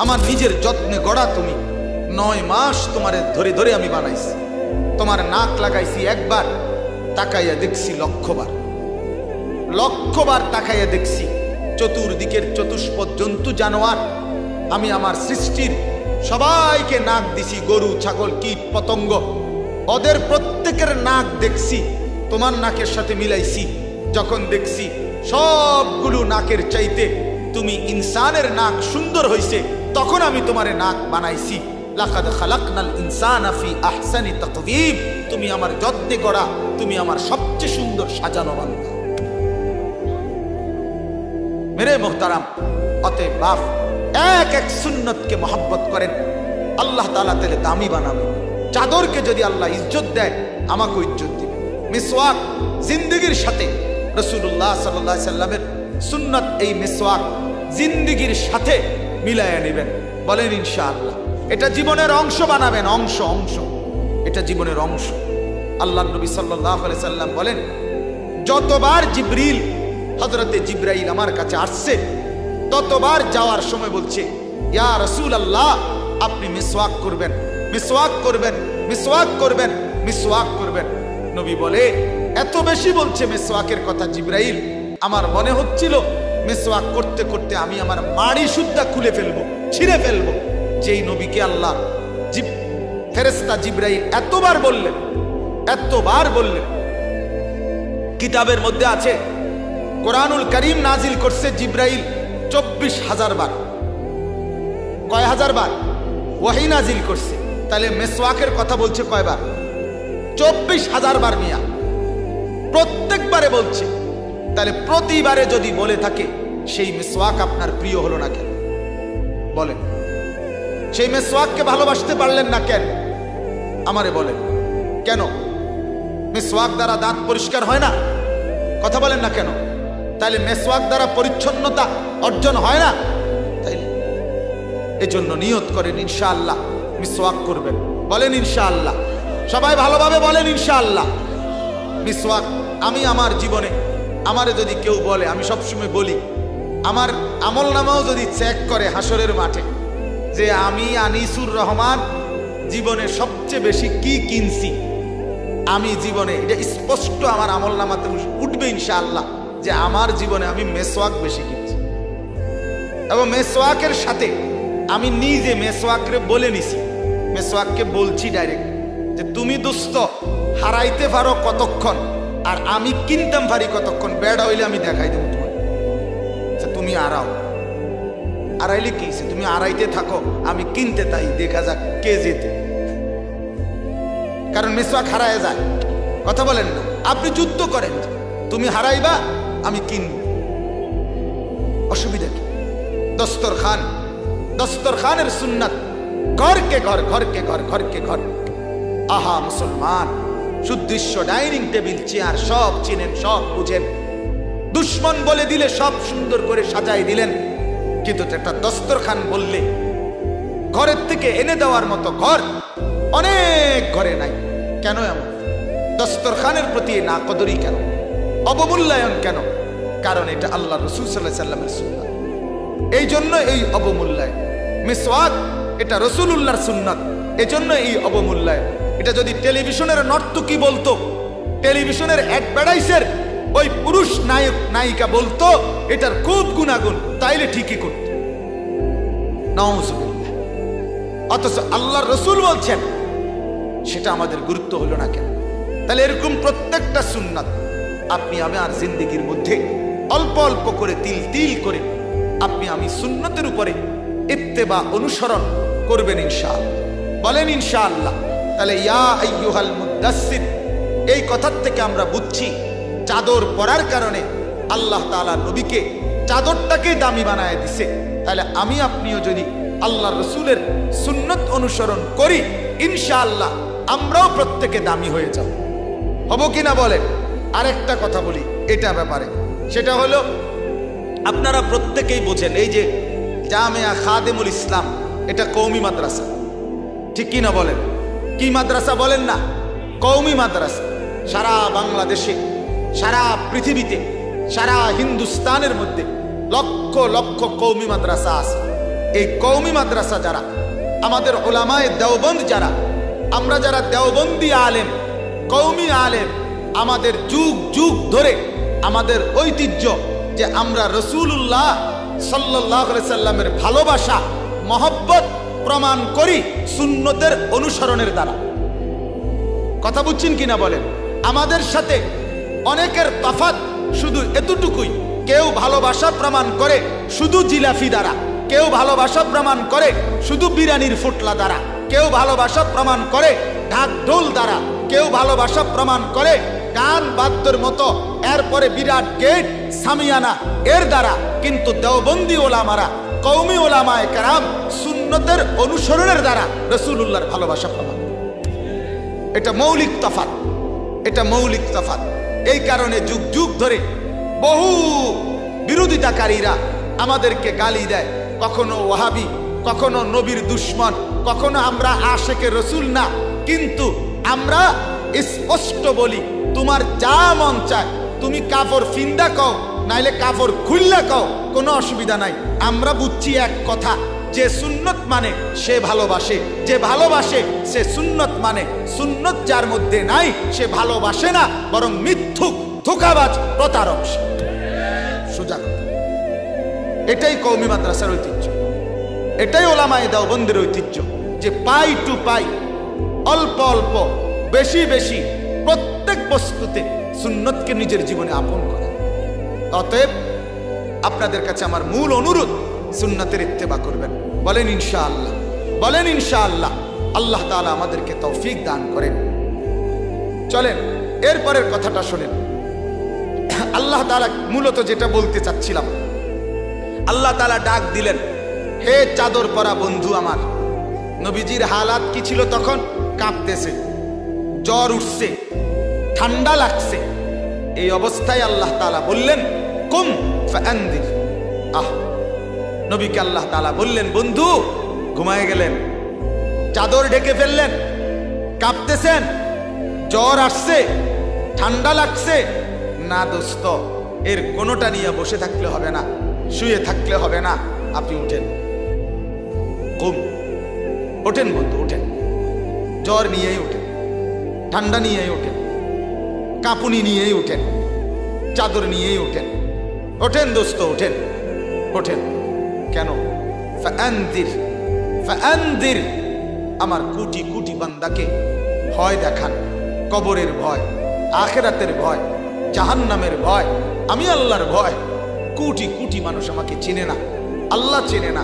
আমার নিজের যত্নে গড়া তুমি 9 মাস তোমারে ধরে ধরে আমি বানাইছি। তোমার নাক লাগাইছি একবার, তাকাইয়া দেখছি লক্ষবার, লক্ষবার তাকাইয়া দেখছি। চতুর্দিকের চতুষ্পদ জন্তু জানোয়ার, আমি আমার সৃষ্টির সবাইকে নাক দিছি, গরু ছাগল কীট পতঙ্গ, ওদের প্রত্যেকের নাক দেখছি, তোমার নাকের সাথে মিলাইছি। যখন দেখছি সবগুলো নাকের চাইতে তুমি ইনসানের নাক সুন্দর হইছে, তখন আমি তোমারে নাক বানাইছি। লাকাদ খালাকনাল ইনসানা ফি আহসানি তাকওয়িম, তুমি আমার যত্নে গড়া, তুমি আমার সবচেয়ে সুন্দর সাজানো বান্দা। মেরে মোহতারাম, অতএব বাপ এক এক সুন্নতকে মহব্বত করেন, আল্লাহ তাআলা তাহলে দামি বানাবে। চাদরকে যদি আল্লাহ ইজ্জত দেয়, আমাকে ইজ্জত দিবে। মিসওয়াক জিন্দেগির সাথে রাসূলুল্লাহ সাল্লাল্লাহু আলাইহি সাল্লামের সুন্নাত, এই মিসওয়াক জিন্দেগির সাথে মিলাইয়া নেবেন। বলেন ইনশাআল্লাহ। এটা জীবনের অংশ বানাবেন, অংশ অংশ, এটা জীবনের অংশ। আল্লাহ নবী সাল্লাল্লাহু আলাইহি সাল্লাম বলেন, যতবার জিবরিল হযরতে জিবরাইল আমার কাছে আসছে, ততবার যাওয়ার সময় বলছে, ইয়া রাসূলুল্লাহ, আপনি মিসওয়াক করবেন, মিসওয়াক করবেন, মিসওয়াক করবেন, মিসওয়াক করবেন। নবী বলে, এত বেশি বলছে মিসওয়াকের কথা জিবরাইল, আমার মনে হচ্ছিল মিসওয়াক করতে করতে আমি আমার মাড়ি সুদ্ধা খুলে ফেলবো, ছিঁড়ে ফেলবো। যেই নবীকে আল্লাহ ফেরেশতা জিবরাইল এতবার বললেন, এতবার বললেন। কিতাবের মধ্যে আছে, কোরআনুল কারীম নাজিল করছে জিবরাইল 24,000 বার। কয় হাজার বার ওয়াহি নাজিল করছে? তাহলে মিসওয়াকের কথা বলছে কয়বার? 24,000 বার মিয়া, প্রত্যেকবারে বলছে। তাহলে প্রতিবারে যদি বলে থাকে, সেই মিসওয়াক আপনার প্রিয় হলো না কেন? বলেন, সেই মিসওয়াককে ভালোবাসতে পারলেন না কেন? আমারে বলেন কেন? মিসওয়াক দ্বারা দাঁত পরিষ্কার হয় না? কথা বলেন না কেন? তাইলে মিসওয়াক দ্বারা পরিচ্ছন্নতা অর্জন হয় না? তাইলে এজন্য নিয়ত করেন ইনশাআল্লাহ মিসওয়াক করবেন। বলেন ইনশাআল্লাহ, সবাই ভালোভাবে বলেন ইনশাআল্লাহ। মিসওয়াক আমি আমার জীবনে, আমারে যদি কেউ বলে, আমি সবসময় বলি, আমার আমল নামাও যদি চেক করে হাসরের মাঠে, যে আমি আনিসুর রহমান জীবনে সবচেয়ে বেশি কি কিনছি, আমি জীবনে এটা স্পষ্ট আমার আমল নামাতে উঠবে ইনশাআল্লাহ, যে আমার জীবনে আমি মিসওয়াক বেশি কিনছি। এবং মিসওয়াকের সাথে আমি নিজে মিসওয়াকরে বলে নিছি, মিসওয়াককে বলছি ডাইরেক্ট, যে তুমি দোস্ত হারাইতে পারো কতক্ষণ, আর আমি কিনতাম পারি কতক্ষণ। বেড়া হইলে আমি দেখাই দেবো তোমার, তুমি আড়াও। আড়াইলে কি, তুমি আড়াইতে থাকো, আমি কিনতে, তাই দেখা যাক কে যেতে। কারণ মিসওয়াক হারায় যায়। কথা বলেন না, আপনি যুদ্ধ করেন, তুমি হারাইবা, আমি কিনব, অসুবিধা কি? দস্তরখান, দস্তরখানের সুন্নাত, ঘরকে ঘর, ঘরকে ঘর, ঘরকে ঘর। আহা মুসলমান, সুদৃশ্য ডাইনিং টেবিল চেয়ার সব চিনেন, সব বুঝেন, দুশ্মন বলে দিলে সব সুন্দর করে সাজাই দিলেন, কিন্তু একটা দস্তরখান বললে ঘরের থেকে এনে দেওয়ার মতো ঘর অনেক ঘরে নাই। কেন এমন? দস্তরখানের প্রতি না কদরি কেন, অবমূল্যায়ন কেন? কারণ এটা আল্লাহ রাসূল সাল্লাল্লাহু আলাইহি সাল্লামের সুন্নাত, এই জন্য এই অবমূল্যায়ন। মিসওয়াক এটা রাসূলুল্লাহর সুন্নাত, এজন্য এই অবমূল্যায়ন। এটা যদি টেলিভিশনের নর্তকী বলতো, টেলিভিশনের অ্যাডভার্টাইজের ওই পুরুষ নায়ক নায়িকা বলতো এটার খুব গুণাগুণ, তাইলে ঠিকই করত। নাউযুবিল্লাহ। অথচ আল্লাহর রাসূল বলছেন, সেটা আমাদের গুরুত্ব হলো না কেন? তাহলে এরকম প্রত্যেকটা সুন্নাত আপনি আমি আর জিন্দেগির মধ্যে অল্প অল্প করে, তিল তিল করে আপনি আমি সুন্নতের উপরে ইত্তেবা, অনুসরণ করবেন ইনশাআল্লাহ। বলেন ইনশাআল্লাহ। তাহলে ইয়া আইয়ুহাল মুদাসসির, এই কথার থেকে আমরা বুঝছি চাদর পরার কারণে আল্লাহ তাআলা নবীকে চাদরটাকে দামি বানায় দিছে। তাহলে আমি আপনিও যদি আল্লাহর রাসূলের সুন্নত অনুসরণ করি, ইনশাআল্লাহ আমরাও প্রত্যেকে দামি হয়ে যাব। হব কিনা বলেন? আরেকটা কথা বলি এটা ব্যাপারে, সেটা হলো আপনারা প্রত্যেকেই বোঝেন, এই যে জামিয়া খাদেমুল ইসলাম, এটা কওমি মাদ্রাসা, ঠিক কিনা বলেন? কি মাদ্রাসা বলেন না? কওমি মাদ্রাসা। সারা বাংলাদেশে, সারা পৃথিবীতে, সারা হিন্দুস্তানের মধ্যে লক্ষ লক্ষ কওমি মাদ্রাসা আছে। এই কওমি মাদ্রাসা যারা, আমাদের উলামায়ে দেওবন্দ যারা, আমরা যারা দেওবন্দি আলেম, কওমি আলেম, আমাদের যুগ যুগ ধরে আমাদের ঐতিহ্য যে আমরা রাসূলুল্লাহ সাল্লাল্লাহু আলাইহি সাল্লামের ভালোবাসা মহব্বত প্রমাণ করি সুন্নতের অনুসরণের দ্বারা। কথা বুঝছেন কিনা বলেন? আমাদের সাথে অনেকের তফাৎ শুধু এতটুকুই, কেউ ভালোবাসা প্রমাণ করে শুধু জিলাফি দ্বারা, কেউ ভালোবাসা প্রমাণ করে শুধু বিরিয়ানির ফুটলা দ্বারা, কেউ ভালোবাসা প্রমাণ করে ঢাক ঢোল দ্বারা, কেউ ভালোবাসা প্রমাণ করে গান বাদ্যের মতো, এরপরে বিরাট গেট সামিয়ানা এর দ্বারা। কিন্তু দেওবন্দি ওলামারা, কওমি ওলামায়ে কেরাম সুন্নতের অনুসরণের দ্বারা রাসূলুল্লাহর ভালোবাসা প্রমাণ। এটা মৌলিক তফাৎ, এটা মৌলিক তফাৎ। এই কারণে যুগ যুগ ধরে বহু বিরোধিতাকারীরা আমাদেরকে গালি দেয়, কখনো ওয়াহাবি, কখনো নবীর দুশ্মন, কখনো আমরা আশেকে রসুল না। কিন্তু আমরা স্পষ্ট বলি, তোমার যা মন চায় তুমি কাফর ফিন্দা কও, নাইলে কাফর খুললা কও, কোনো অসুবিধা নাই। আমরা বুঝছি এক কথা, যে সুন্নত মানে সে ভালোবাসে, যে ভালোবাসে সে সুন্নত মানে। সুন্নত যার মধ্যে নাই সে ভালোবাসে না, বরং মিথ্যুক, ধোঁকাবাজ, প্রতারক। সোজা কথা। এটাই কওমি মাদ্রাসার ঐতিহ্য, এটাই ওলামায়ে দেওবন্দের ঐতিহ্য, যে পাই টু পাই, অল্প অল্প, বেশি বেশি, প্রত্যেক বস্তুতে সুন্নতকে নিজের জীবনে আপন করে। অতএব আপনাদের কাছে আমার মূল অনুরোধ, সুন্নতের ইত্তেবা করবেন। বলেন ইনশাআল্লাহ, বলেন ইনশাআল্লাহ। আল্লাহ তাআলা আমাদেরকে তৌফিক দান করেন। চলেন এরপরের কথাটা শোনেন। আল্লাহ তাআলা মূলত যেটা বলতে চাচ্ছিলাম, আল্লাহ তাআলা ডাক দিলেন, হে চাদর পরা বন্ধু আমার। নবীজির হালাত কি ছিল তখন? কাঁপতেছে, জ্বর উঠছে, ঠান্ডা লাগছে। এই অবস্থায় আল্লাহ তাআলা বললেন, কুম ফাআনদির। নবীকে আল্লাহ তাআলা বললেন, বন্ধু ঘুমায় গেলেন, চাদর ঢেকে ফেললেন, কাঁপতেছেন, জ্বর আসছে, ঠান্ডা লাগছে। না দোস্ত, এর কোনোটা নিয়ে বসে থাকলে হবে না, শুয়ে থাকলে হবে না, আপনি উঠেন, কুম, ওঠেন বন্ধু, ওঠেন। জ্বর নিয়েই ওঠেন, ঠান্ডা নিয়েই ওঠেন, কাঁপুনি নিয়েই ওঠেন, চাদর নিয়েই ওঠেন। ওঠেন দোস্ত, ওঠেন, ওঠেন। কেন? ফাআনদির, ফাআনদির। আমার কোটি কোটি বান্দাকে ভয় দেখান, কবরের ভয়, আখিরাতের ভয়, জাহান্নামের ভয়, আমি আল্লাহর ভয়। কোটি কোটি মানুষ আমাকে চেনে না, আল্লাহ চেনে না,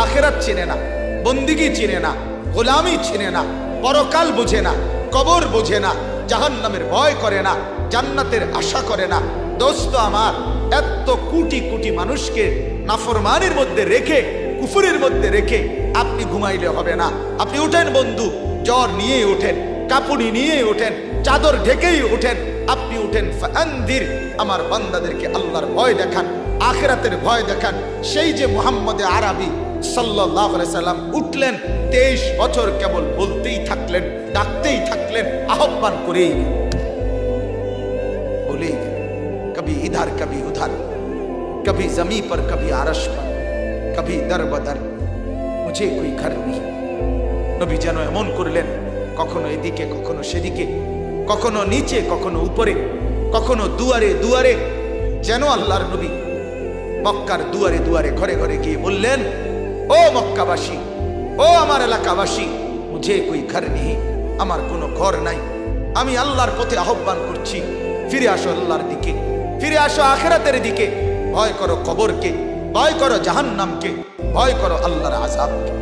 আখিরাত চেনে না, বন্দিগি চেনে না, গোলামি চেনে না, পরকাল বোঝে না, কবর বোঝে না, জাহান্নামের ভয় করে না, জান্নাতের আশা করে না। দোস্ত আমার, এত কোটি কোটি মানুষকে নাফরমানের মধ্যে রেখে, কুফরের মধ্যে রেখে আপনি ঘুমাইলে হবে না। আপনি উঠেন বন্ধু, জ্বর নিয়ে ওঠেন, কাঁপুনি নিয়ে ওঠেন, চাদর ঢেকেই ওঠেন, আপনি উঠেন। ফাআনদির, আমার বান্দাদেরকে আল্লাহর ভয় দেখান, আখিরাতের ভয় দেখান। সেই যে মুহাম্মদে আরবি সাল্লাল্লাহু আলাইহি সাল্লাম উঠলেন, 23 বছর কেবল বলতেই থাকলেন, ডাকতেই থাকলেন, আহ্বান করেই বলেই গেলেন। কবি ইধার কবি উধার, কবি জমি पर कभी আরশ पर, কবি দর বদর, মুঝে কোই ঘর নেই। নবী যেন এমন করলেন, কখনো এদিকে, কখনো সেদিকে, কখনো নিচে, কখনো উপরে, কখনো দুয়ারে দুয়ারে। যেন আল্লাহর নবী মক্কার দুয়ারে দুয়ারে, ঘরে ঘরে গিয়ে বললেন, ও মক্কাবাসী, ও আমার এলাকাবাসী, মুঝে কোই ঘর নেই, আমার কোনো ঘর নাই। আমি আল্লাহর পথে আহ্বান করছি, ফিরে আসো আল্লাহর দিকে, ফিরে আসো আখিরাতের দিকে। ভয় করো কবরকে, ভয় করো জাহান্নামকে, ভয় করো আল্লাহর আযাবকে।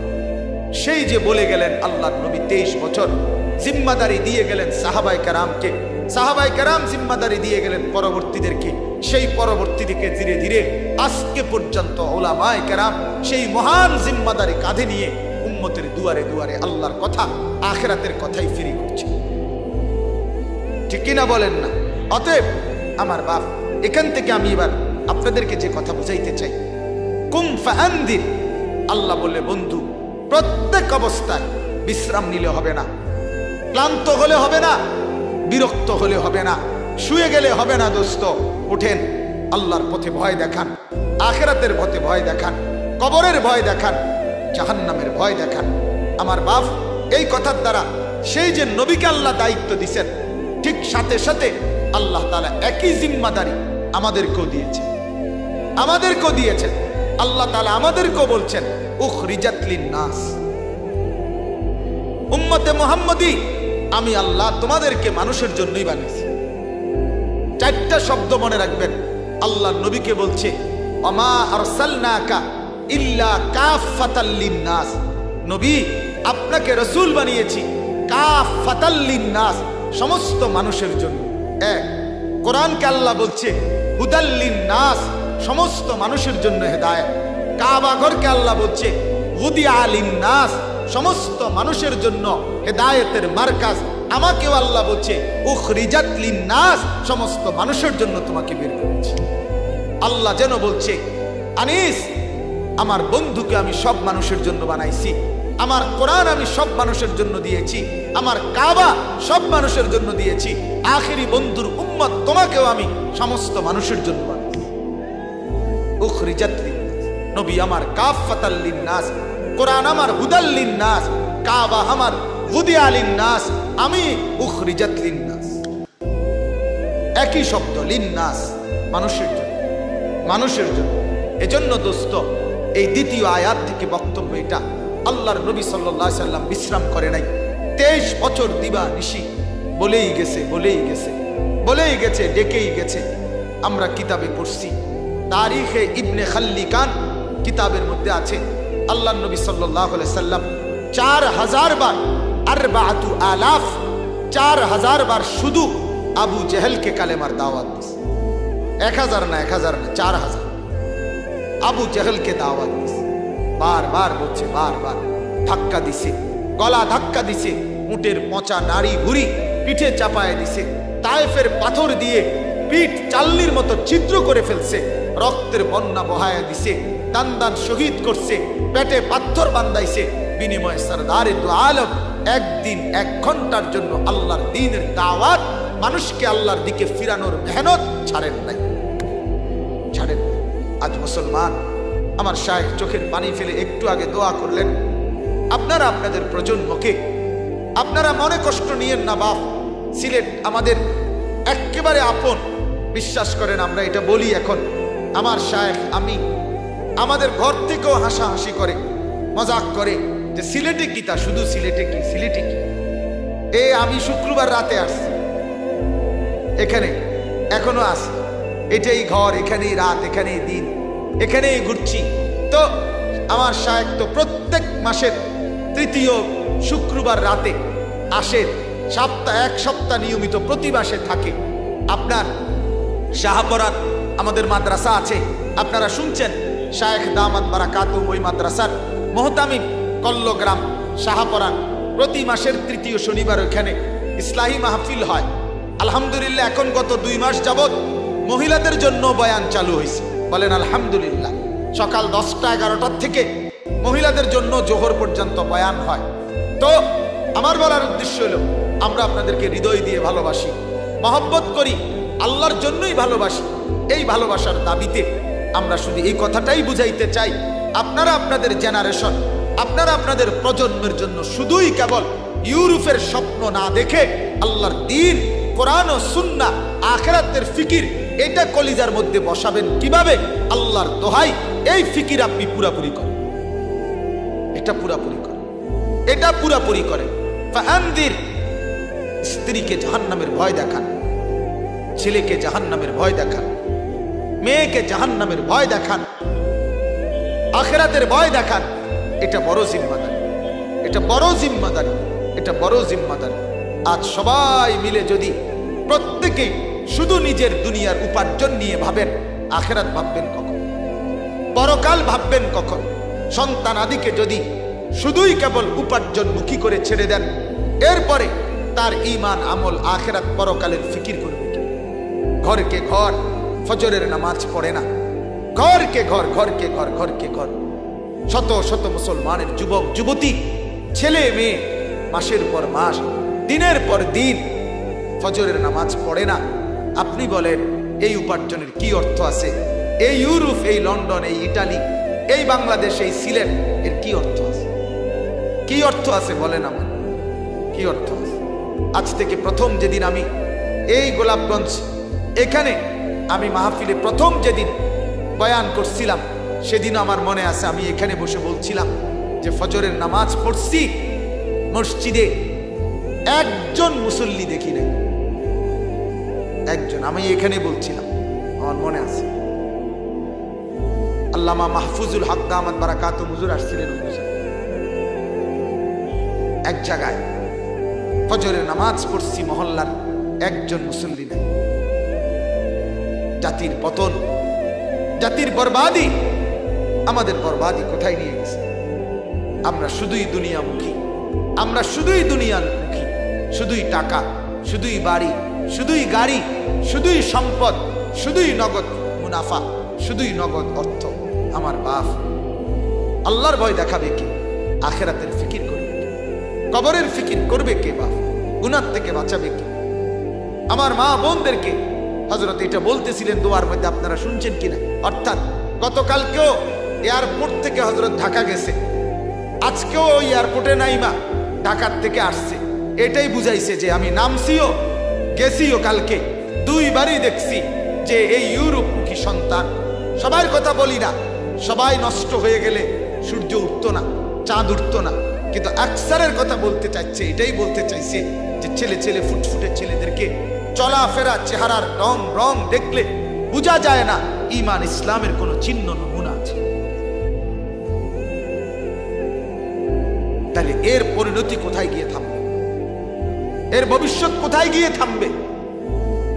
সেই যে বলে গেলেন আল্লাহর নবী, 23 বছর জিম্মাদারি দিয়ে গেলেন সাহাবায়ে কেরামকে, সাহাবায়ে কেরাম জিম্মাদারি দিয়ে গেলেন পরবর্তীদেরকে। সেই পরবর্তী দিকে ধীরে ধীরে আজকে পর্যন্ত উলামায়ে কেরাম সেই মহান জিম্মাদারি কাঁধে নিয়ে উম্মতের দুয়ারে দুয়ারে আল্লাহর কথা, আখিরাতের কথাই ফিরি করছে। ঠিক কিনা বলেন না? অতএব আমার বাপ, এখান থেকে আমি এবার আপনাদেরকে যে কথা বুঝাইতে চাই, কুম ফাআনদির। আল্লাহ বলে, বন্ধু প্রত্যেক অবস্থায় বিশ্রাম নিলে হবে না, ক্লান্ত হলে হবে না, বিরক্ত হলে হবে না, শুয়ে গেলে হবে না। দোস্ত উঠেন, আল্লাহর পথে ভয় দেখান, আখিরাতের পথে ভয় দেখান, কবরের ভয় দেখান, জাহান্নামের ভয় দেখান। আমার বাপ এই কথার দ্বারা সেই যে নবীকে আল্লাহ দায়িত্ব দিয়েছেন, ঠিক সাথে সাথে আল্লাহ তাআলা একই জিম্মাদারি আমাদেরকেও দিয়েছেন। আল্লাহ তাআলা আমাদেরকেও বলছেন উখরিজাত লিন-নাস, উম্মতে মুহাম্মদী, আমি আল্লাহ তোমাদেরকে মানুষের জন্যই বানিয়েছি। চারটা শব্দ মনে রাখবেন। আল্লাহ নবীকে বলছে ওমা আরসালনাকা ইল্লা কাফাতাল লিন-নাস, নবী আপনাকে রাসূল বানিয়েছি কাফাতাল লিন-নাস, সমস্ত মানুষের জন্য। এক, কোরআনকে আল্লাহ বলছে হুদাল লিন-নাস, সমস্ত মানুষের জন্য হেদায়েত। কাবা ঘরকে আল্লাহ বলছে হুদিয়া লিন-নাস, সমস্ত মানুষের জন্য হেদায়েতের মার্কাজ। আমাকেও আল্লাহ বলছে উখরিজাত লিন-নাস, সমস্ত মানুষের জন্য তোমাকে বের করেছি। আল্লাহ যেন বলছে আনিস, আমার বন্ধুকে আমি সব মানুষের জন্য বানাইছি, আমার কোরআন আমি সব মানুষের জন্য দিয়েছি, আমার কাবা সব মানুষের জন্য দিয়েছি, আখেরি বন্ধুর উম্মত তোমাকেও আমি সমস্ত মানুষের জন্য বানাইছি। উখরিজাত লিন-নাস, নবী আমার কাফাতাল লিন-নাস, কোরআন আমার হুদাল লিন-নাস, কাবা আমার হুদিয়া লিন-নাস, আমি উখরিজাত লিন-নাস। একই শব্দ, লিন-নাস, মানুষের জন্য, মানুষের জন্য। এজন্য দোস্ত, এই দ্বিতীয় আয়াত থেকে বক্তব্য এটা, আল্লাহর নবী সাল্লাল্লাহু আলাইহি সাল্লাম বিশ্রাম করে নাই। 23 বছর দিবা নিশি বলেই গেছে, ডেকেই গেছে। আমরা কিতাবে পড়ছি, তারিখে ইবনে খাল্লিকান কিতাবের মধ্যে আছে আল্লাহর নবী সাল্লাল্লাহু আলাইহি সাল্লাম 4000 বার, 4000 বার শুধু আবু জেহেলকে কালেমার দাওয়াত দিয়েছে। 1000 না 4000 আবু জেহেলকে দাওয়াত দিয়েছে। বারবার বলছে, বারবার ধাক্কা দিছে, গলা ধাক্কা দিছে, উটের পচা নাড়ি ভুড়ি পিঠে চাপায় দিছে, তায়েফের পাথর দিয়ে পিঠ চাল্লির মতো ছিদ্র করে ফেলছে, রক্তের বন্যা বহায় দিছে, দান শহীদ করছে, পেটে পাথর বান্ধাইছে। বিনিময়ে সরদারে দু আলম একদিন 1 ঘন্টার জন্য আল্লাহর দ্বীনের দাওয়াত, মানুষকে আল্লাহর দিকে ফিরানোর মেহনত ছাড়েন নাই। আজ মুসলমান, আমার শায়েখ চোখের পানি ফেলে একটু আগে দোয়া করলেন, আপনারা আপনাদের প্রজন্মকে, আপনারা মনে কষ্ট নিয়েন না বাপ, সিলেট আমাদের একেবারে আপন, বিশ্বাস করেন আমরা এটা বলি এখন। আমার শায়েখ আমাদের ঘর থেকেও হাসাহাসি করে, মজাক করে যে সিলেটে কি, তা শুধু সিলেটে কি, আমি শুক্রবার রাতে আসছি, এখানে এখনো আসি, এটাই ঘর, এখানেই রাত, এখানেই দিন, এখানেই ঘুরছি। তো আমার শায়েখ তো প্রত্যেক মাসের 3য় শুক্রবার রাতে আসে, এক সপ্তাহ নিয়মিত প্রতি মাসে থাকে। আপনার শাহপরান আমাদের মাদ্রাসা আছে, আপনারা শুনছেন, শায়েখ দামাত বারাকাতুহু ওই মাদ্রাসার মোহতামিম, কল্লগ্রাম, শাহপরান, প্রতি মাসের 3য় শনিবার ওখানে ইসলাহি মাহফিল হয়। আলহামদুলিল্লাহ, এখন গত 2 মাস যাবত মহিলাদের জন্য বয়ান চালু হয়েছে, বলেন আলহামদুলিল্লাহ। সকাল 10টা-11টার থেকে মহিলাদের জন্য জোহর পর্যন্ত বয়ান হয়। তো আমার বলার উদ্দেশ্য হলো, আমরা আপনাদেরকে হৃদয় দিয়ে ভালোবাসি, মহব্বত করি, আল্লাহর জন্যই ভালোবাসি। এই ভালোবাসার দাবিতে আমরা শুধু এই কথাটাই বুঝাইতে চাই, আপনারা আপনাদের জেনারেশন, আপনারা আপনাদের প্রজন্মের জন্য শুধুই কেবল ইউরোপের স্বপ্ন না দেখে আল্লাহর দ্বীন, কোরআন ও সুন্নাহ, আখিরাতের ফিকির, এটা কলিজার মধ্যে বসাবেন কিভাবে? আল্লাহর দোহাই, এই ফিকির আপনি পুরাপুরি করেন, এটা পুরাপুরি করেন। ফাআনদির, স্ত্রীকে জাহান্নামের ভয় দেখান, ছেলেকে জাহান্নামের ভয় দেখান, মেয়েকে জাহান্নামের ভয় দেখান, আখিরাতের ভয় দেখান। এটা বড় জিম্মাদারি। আজ সবাই মিলে যদি প্রত্যেকে শুধু নিজের দুনিয়ার উপার্জন নিয়ে ভাবেন, আখিরাত ভাববেন কখন? পরকাল ভাববেন কখন? সন্তান আদিকে যদি শুধুই কেবল উপার্জনমুখী করে ছেড়ে দেন, এরপরে তার ঈমান, আমল, আখিরাত, পরকালের ফিকির করবে কি? ঘরকে ঘর, ফজরের নামাজ পড়ে না, ঘরকে ঘর, শত শত মুসলমানের যুবক যুবতী, ছেলে মেয়ে মাসের পর মাস, দিনের পর দিন ফজরের নামাজ পড়ে না। আপনি বলেন এই উপার্জনের কি অর্থ আছে? এই ইউরোপ, এই লন্ডন, এই ইটালি, এই বাংলাদেশে এই সিলেট এর কি অর্থ আছে? কি অর্থ আছে বলেন আমার, কি অর্থ আছে? আজ থেকে প্রথম যেদিন আমি এই গোলাপগঞ্জ এখানে আমি মাহফিলে প্রথম যেদিন বয়ান করছিলাম, সেদিন আমার মনে আছে আমি এখানে বসে বলছিলাম যে ফজরের নামাজ পড়ছি মসজিদে, একজন মুসল্লি দেখি নাই, একজন। আমি এখানে বলছিলাম, আমার মনে আছে। আল্লামা মাহফুজুল হক দামাত বারাকাতুহু হুজুর আসছিলেন এক জায়গায়, ফজরের নামাজ পড়ছি মহল্লার, একজন মুসল্লি নাই। জাতির পতন, জাতির বরবাদি, আমাদের বরবাদি কোথায় নিয়ে গেছে? আমরা শুধুই দুনিয়ামুখী, আমরা শুধুই দুনিয়ামুখী, শুধুই টাকা, শুধুই বাড়ি, শুধুই গাড়ি, শুধুই সম্পদ, শুধুই নগদ মুনাফা, শুধুই নগদ অর্থ। আমার বাপ আল্লাহর ভয় দেখাবে কে? আখেরাতের ফিকির করবে কে? কবরের ফিকির করবে কে? বাপ গুনাহ থেকে বাঁচাবে কে? আমার মা বোনদেরকে হযরত এটা বলতেছিলেন দোয়ার মধ্যে, আপনারা শুনছেন কিনা? অর্থাৎ গতকালকেও এয়ারপোর্ট থেকে হযরত ঢাকা গেছে, আজকেও ওই এয়ারপোর্টে নাইমা ঢাকার থেকে আসছে। এটাই বুঝাইছে যে আমি নামছিও গেছিও, কালকে দুইবারই দেখছি যে এই ইউরোপমুখী সন্তান, সবার কথা বলি না, সবাই নষ্ট হয়ে গেলে সূর্য উঠতো না, চাঁদ উঠতো না, কিন্তু আকসারের কথা বলতে চাইছে, এটাই বলতে চাইছে যে ছেলে ছেলে ফুটফুটে ছেলেদেরকে চলাফেরা, চেহারার রং দেখলে বোঝা যায় না ঈমান ইসলামের কোন চিহ্ন নমুনা আছে। তাহলে এর পরিণতি কোথায় গিয়ে থামবে? এর ভবিষ্যৎ কোথায় গিয়ে থামবে?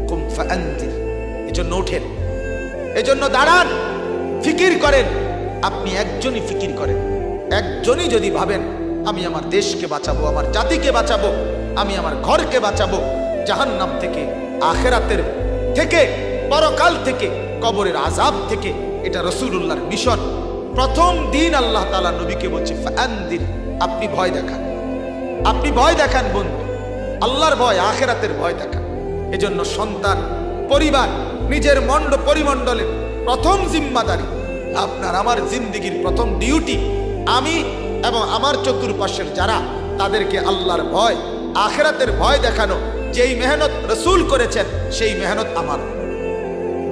কুম ফাআনজির। এজন্য ওঠেন, এজন্য দাঁড়ান, ফিকির করেন। আপনি একজনই ফিকির করেন, একজনই যদি ভাবেন আমি আমার দেশকে বাঁচাবো, আমার জাতিকে বাঁচাবো, আমি আমার ঘরকে বাঁচাবো জাহান্নাম থেকে, আখেরাতের থেকে, পরকাল থেকে, কবরের আযাব থেকে। এটা রাসূলুল্লাহর মিশন। প্রথম দিন আল্লাহ তাআলা নবীকে বলছে ফাআনদির, আপনি ভয় দেখান, আপনি ভয় দেখান বন্ধু, আল্লাহর ভয়, আখেরাতের ভয় দেখান। এজন্য সন্তান, পরিবার, নিজের পরিমণ্ডলের প্রথম জিম্মাদারি, আপনার আমার জিন্দেগির প্রথম ডিউটি, আমি এবং আমার চতুর্পাশের যারা, তাদেরকে আল্লাহর ভয়, আখেরাতের ভয় দেখানো। যেই মেহনত রাসূল করেছেন সেই মেহনত আমার,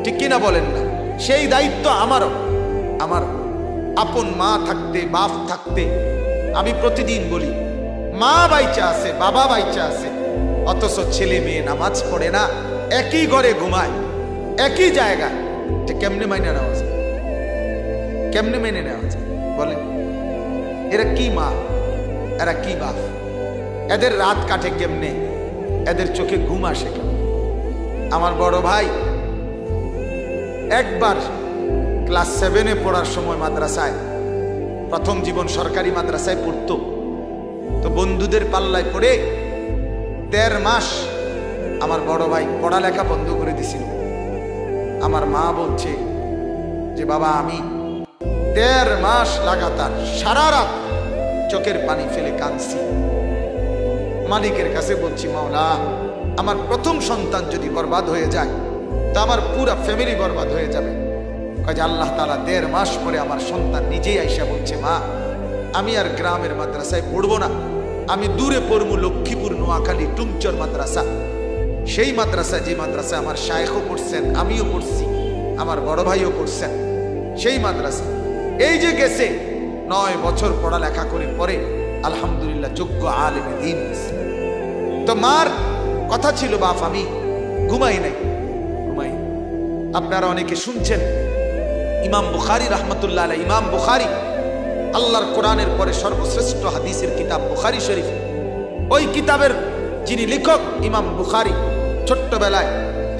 ঠিক কিনা বলেন না? সেই দায়িত্ব আমারও। আমার আপন মা থাকতে, বাপ থাকতে, আমি প্রতিদিন বলি মা বাইচা আছে, বাবা বাইচা আছে, অথচ ছেলে মেয়ে নামাজ পড়ে না, একই ঘরে ঘুমায়, একই জায়গা। যে কেমনে মাইনে নেওয়া যায়? কেমনে মেনে নেওয়া যায় বলেন? এরা কি মা, এরা কি বাপ? এদের রাত কাটে কেমনে? এদের চোখে ঘুম আসে কেমন? আমার বড় ভাই একবার ক্লাস 7-এ পড়ার সময় মাদ্রাসায়, প্রথম জীবন সরকারি মাদ্রাসায় পড়তো, তো বন্ধুদের পাল্লায় পড়ে 1.5 মাস আমার বড় ভাই পড়ালেখা বন্ধ করে দিছিল। আমার মা বলছে যে বাবা আমি 1.5 মাস লাগাতার সারা রাত চোখের পানি ফেলে কাঁদছি, মালিকের কাছে বলছি মাওলা আমার প্রথম সন্তান যদি বরবাদ হয়ে যায় তা আমার পুরা ফ্যামিলি বরবাদ হয়ে যাবে। কাজে আল্লাহ তাআলা 1.5 মাস পরে আমার সন্তান নিজেই আইসা বলছে মা আমি আর গ্রামের মাদ্রাসায় পড়বো না, আমি দূরে পড়বো, লক্ষ্মীপুর, নোয়াখালী, টুমচর মাদ্রাসা। সেই মাদ্রাসা, যে মাদ্রাসায় আমার শায়েখও পড়ছেন, আমিও পড়ছি, আমার বড় ভাইও পড়ছেন, সেই মাদ্রাসা। এই যে গেছে 9 বছর পড়ালেখা করে পরে আলহামদুলিল্লাহ যোগ্য আলেমে দ্বীন হয়েছে। তো মার কথা ছিল বাপ আমি ঘুমাই নাই, ঘুমাই। আপনারা অনেকে শুনছেন ইমাম বুখারী রাহমাতুল্লাহ আলাইহি, ইমাম বুখারী আল্লাহর কোরআনের পরে সর্বশ্রেষ্ঠ হাদিসের কিতাব বুখারী শরীফ, ওই কিতাবের যিনি লেখক ইমাম বুখারী, ছোট্টবেলায়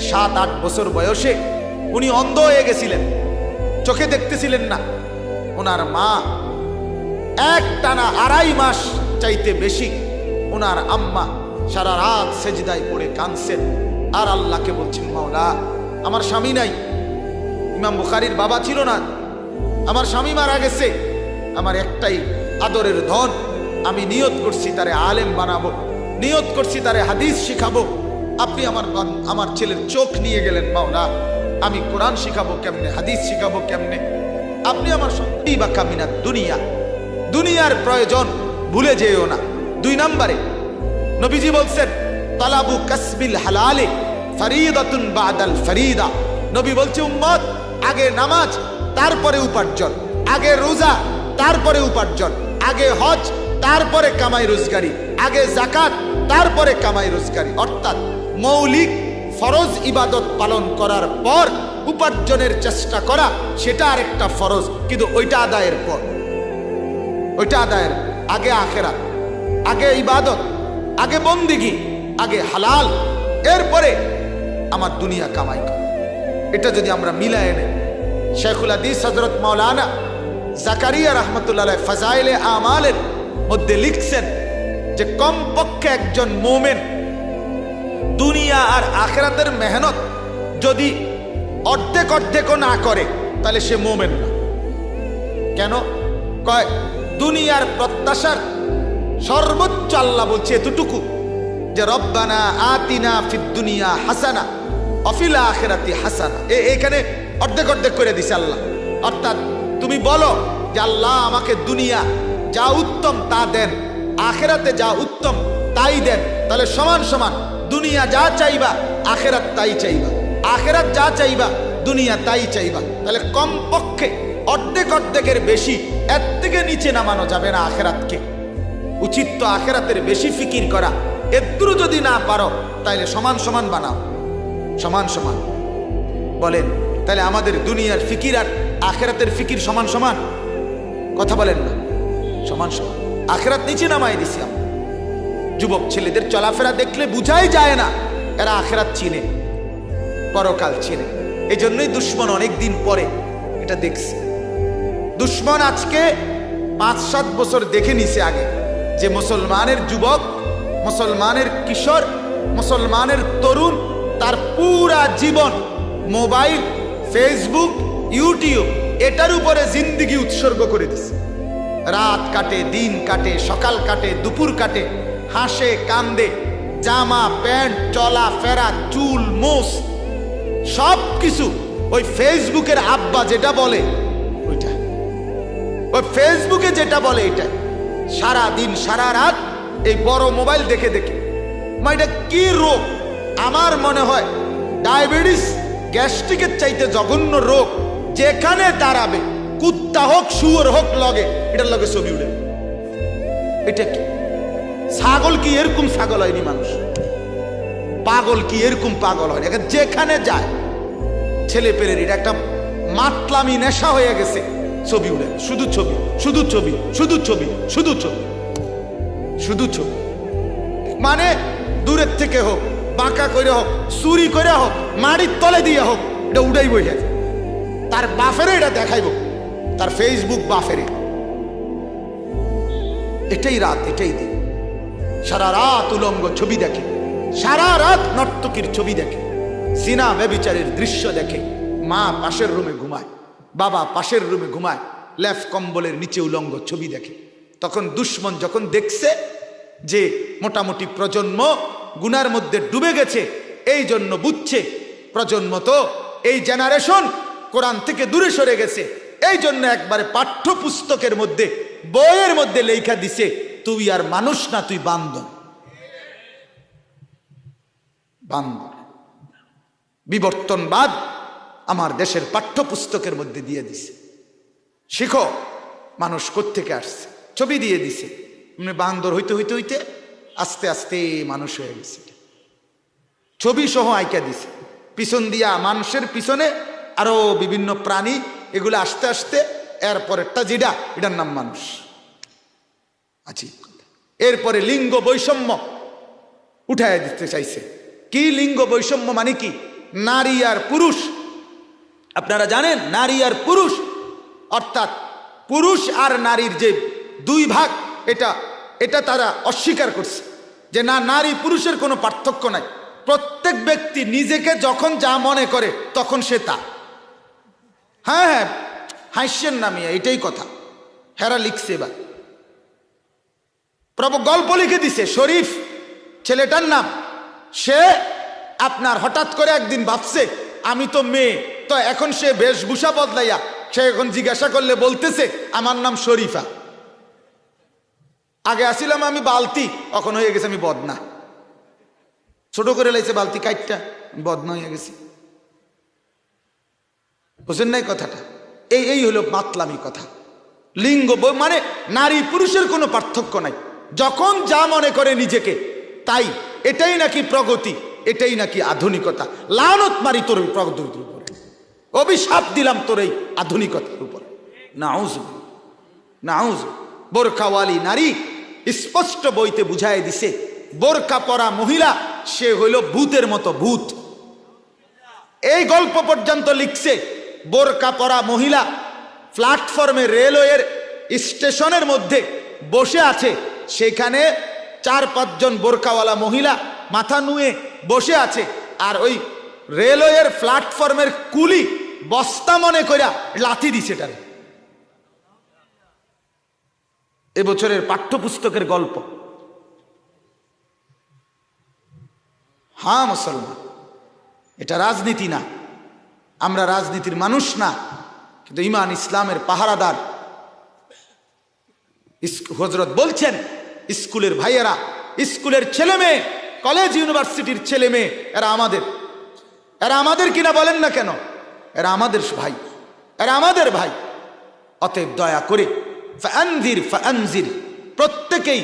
7-8 বছর বয়সে উনি অন্ধ হয়ে গেছিলেন, চোখে দেখতেছিলেন না। ওনার মা একটানা 2.5 মাস চাইতে বেশি ওনার আম্মা সারা রাত সেজদায় পড়ে কাঁদছেন আর আল্লাহকে বলছেন মাওলা আমার স্বামী নাই। ইমাম বুখারীর বাবা ছিল না, আমার স্বামী মারা গেছে, আমার একটাই আদরের ধন, আমি নিয়ত করছি তারে আলেম বানাবো, নিয়ত করছি তারে হাদিস শিখাবো। আপনি আমার ছেলের চোখ নিয়ে গেলেন মাওলা, আমি কোরআন শিখাবো কেমনে, হাদিস শিখাবো কেমনে? আপনি আমার সঙ্গী বা কামিনা দুনিয়া, দুনিয়ার প্রয়োজন ভুলে যেও না। 2 নম্বরে নবীজি বলছেন তালাবু কাসবিল হালালে ফরিদাতুন বাদাল ফরিদা। নবী বলছে উম্মত, আগে নামাজ তারপরে উপার্জন, আগে রোজা তারপরে উপার্জন, আগে হজ তারপরে কামাই রোজগারি, আগে যাকাত তারপরে কামাই রোজগারি। অর্থাৎ মৌলিক ফরজ ইবাদত পালন করার পর উপার্জনের চেষ্টা করা, সেটা আরেকটা ফরজ, কিন্তু ওইটা আদায়ের পর, ওইটা আদায়ের আগে আখেরাত, আগে ইবাদত, আগে বন্দিগি, আগে হালাল, এরপরে আমার দুনিয়া কামাই করা। এটা যদি আমরা মিলায় নেই, শেখুল হাদিস হযরত মাওলানা জাকারিয়া রাহমাতুল্লাহ আলাইহি ফাজাইলে আমালের মধ্যে লিখছেন যে কমপক্ষে একজন মুমিন দুনিয়া আর আখিরাতের মেহনত যদি অর্ধেক অর্ধেকও না করে তাহলে সে মুমিন না। কেন কয়? দুনিয়ার প্রত্যাশার সর্বোচ্চ আল্লাহ বলছে এতটুকু যে রব্বানা আতিনা ফিদ দুনিয়া হাসানা ওয়া ফিল আখিরাতি হাসানা। এখানে অর্ধেক অর্ধেক করে দিছে আল্লাহ। অর্থাৎ তুমি বলো যে আল্লাহ আমাকে দুনিয়া যা উত্তম তা দেন, আখিরাতে যা উত্তম তাই দেন, তাহলে সমান সমান দুনিয়া যা চাইবা আখিরাত তাই চাইবা, আখিরাত যা চাইবা দুনিয়া তাই চাইবা। তাহলে কমপক্ষে অর্ধেক অর্ধেকের বেশি, এর থেকে নিচে নামানো যাবে না আখিরাতকে। উচিত তো আখিরাতের বেশি ফিকির করা। এদ্রু যদি না পারো তাইলে সমান সমান বানাও, সমান সমান। বলেন তাহলে আমাদের দুনিয়ার ফিকির আর আখিরাতের ফিকির সমান সমান? কথা বলেন না, সমান সমান। আখিরাত নিচে নামাই দিছি আমরা। যুবক ছেলেদের চলাফেরা দেখলে বুঝাই যায় না এরা আখিরাত চিনে, পরকাল চিনে। এই জন্যই দুশ্মন অনেক দিন পরে এটা দেখছে। দুশ্মন আজকে 5-7 বছর দেখে নিছে আগে যে মুসলমানের যুবক, মুসলমানের কিশোর, মুসলমানের তরুণ তার পুরা জীবন মোবাইল, ফেসবুক, ইউটিউব এটার উপরে জিন্দেগি উৎসর্গ করে দিছে। রাত কাটে, দিন কাটে, সকাল কাটে, দুপুর কাটে, হাসে কান্দে, জামা প্যান্ট, চলা ফেরা, চুল মোস সব কিছু ওই ফেসবুকের আব্বা যেটা বলে ওইটা, ওই ফেসবুকে যেটা বলে এটা। সারা দিন সারা রাত এই বড় মোবাইল দেখে দেখে। এটা কি রোগ? আমার মনে হয় ডায়াবেটিস, গ্যাস্ট্রিকের চাইতে জঘন্য রোগ। যেখানে দাঁড়াবে কুত্তা হোক শুয়োর হোক লগে এটার লগে ছবি উঠে। এটা কি? ছাগল কি এরকম ছাগল হয়নি? মানুষ পাগল কি এরকম পাগল হয়নি? যেখানে যায় ছেলে পেলের এটা একটা মাতলামি নেশা হয়ে গেছে। ছবি উঠে, শুধু ছবি, শুধু ছবি, শুধু ছবি, শুধু ছবি, শুধু ছবি। মানে দূরের থেকে হোক, বাঁকা করে হোক, চুরি করে হোক, মাটির তলে দিয়ে হোক, এটা উঠাই বই যায়। তার বাফেরে এটা দেখাইব, তার ফেসবুক বাফেরে। এটাই রাত, এটাই দিন। সারা রাত উলঙ্গ ছবি দেখে, সারা রাত নর্তকীর ছবি দেখে, সিনা ব্যভিচারের দৃশ্য দেখে। মা পাশের রুমে ঘুমায়, বাবা পাশের রুমে ঘুমায়, লেফ কম্বলের নিচে উলঙ্গ ছবি দেখে। তখন দুশ্মন যখন দেখছে যে মোটামুটি প্রজন্ম গুনার মধ্যে ডুবে গেছে, এই জন্য বুঝছে প্রজন্ম তো এই জেনারেশন কোরআন থেকে দূরে সরে গেছে, এই জন্য একবারে পাঠ্যপুস্তকের মধ্যে, বইয়ের মধ্যে লেখা দিছে তুই আর মানুষ না, তুই বান্দর। বান্দর বিবর্তনবাদ আমার দেশের পাঠ্যপুস্তকের মধ্যে দিয়ে দিছে। শিখো মানুষ কোত্থেকে আসছে, ছবি দিয়ে দিছে। বান্দর হইতে হইতে হইতে আস্তে আস্তে মানুষ হয়ে গেছে। ছবি সহ আইকা দিছে। পিছন দিয়া মানুষের পিছনে আরো বিভিন্ন প্রাণী, এগুলো আস্তে আস্তে এরপরেরটা যেটা, এটার নাম মানুষ। আচ্ছা, এরপরে লিঙ্গ বৈষম্য উঠায় দিতে চাইছে। কি লিঙ্গ বৈষম্য মানে কি? নারী আর পুরুষ। আপনারা জানেন নারী আর পুরুষ, অর্থাৎ পুরুষ আর নারীর যে 2 ভাগ, এটা তারা অস্বীকার করছে যে না, নারী পুরুষের কোনো পার্থক্য নাই। প্রত্যেক ব্যক্তি নিজেকে যখন যা মনে করে তখন সে তা। হ্যাঁ হ্যাঁ, হাস্যের নামিয়া এটাই কথা। হেরা লিখছে এবার প্রভু গল্প লিখে দিছে। শরীফ ছেলেটার নাম। সে আপনার হঠাৎ করে একদিন ভাবছে আমি তো মেয়ে, তো এখন সে বেশভূষা বদলাইয়া সে এখন জিজ্ঞাসা করলে বলতেছে আমার নাম শরীফা। আগে আসিলাম আমি বালতি, এখন হয়ে গেছে আমি বদনা। ছোট করে লাইছে বালতি কাইটটা, বদনা হয়ে গেছি। বুঝেন নাই কথাটা? এই হলো মাতলামি কথা। লিঙ্গ মানে নারী পুরুষের কোনো পার্থক্য নাই। যখন যা মনে করে নিজেকে তাই, এটাই নাকি প্রগতি, এটাই নাকি আধুনিকতা। লানত মারি তোর প্রগতির উপরে, অভিশাপ দিলাম তোর এই আধুনিকতার উপরে। নাউজ নাউজ। বোরকাওয়ালি নারী স্পষ্ট বইতে বুঝাই দিছে, বোরকা পরা মহিলা সে হইল ভূতের মতো ভূত। এই গল্প পর্যন্ত লিখছে, বোরকা পরা মহিলা প্ল্যাটফর্মে রেলওয়ের স্টেশনের মধ্যে বসে আছে, সেখানে 4-5 জন বোরকাওয়ালা মহিলা মাথা নুয়ে বসে আছে, আর ওই রেলওয়ের প্ল্যাটফর্মের কুলি বস্তা মনে কইরা লাথি দিছে তার। এবছরের পাঠ্যপুস্তকের গল্প। হ্যাঁ মুসলমান, এটা রাজনীতি না, আমরা রাজনীতির মানুষ না, কিন্তু ইমান ইসলামের পাহারাদার। হযরত বলছেন, স্কুলের ভাইয়েরা, স্কুলের ছেলে মেয়ে, কলেজ ইউনিভার্সিটির ছেলে মেয়ে, এরা আমাদের কিনা বলেন না কেন? এরা আমাদের ভাই, এরা আমাদের ভাই। অতএব দয়া করে ফাআনজির, প্রত্যেকেই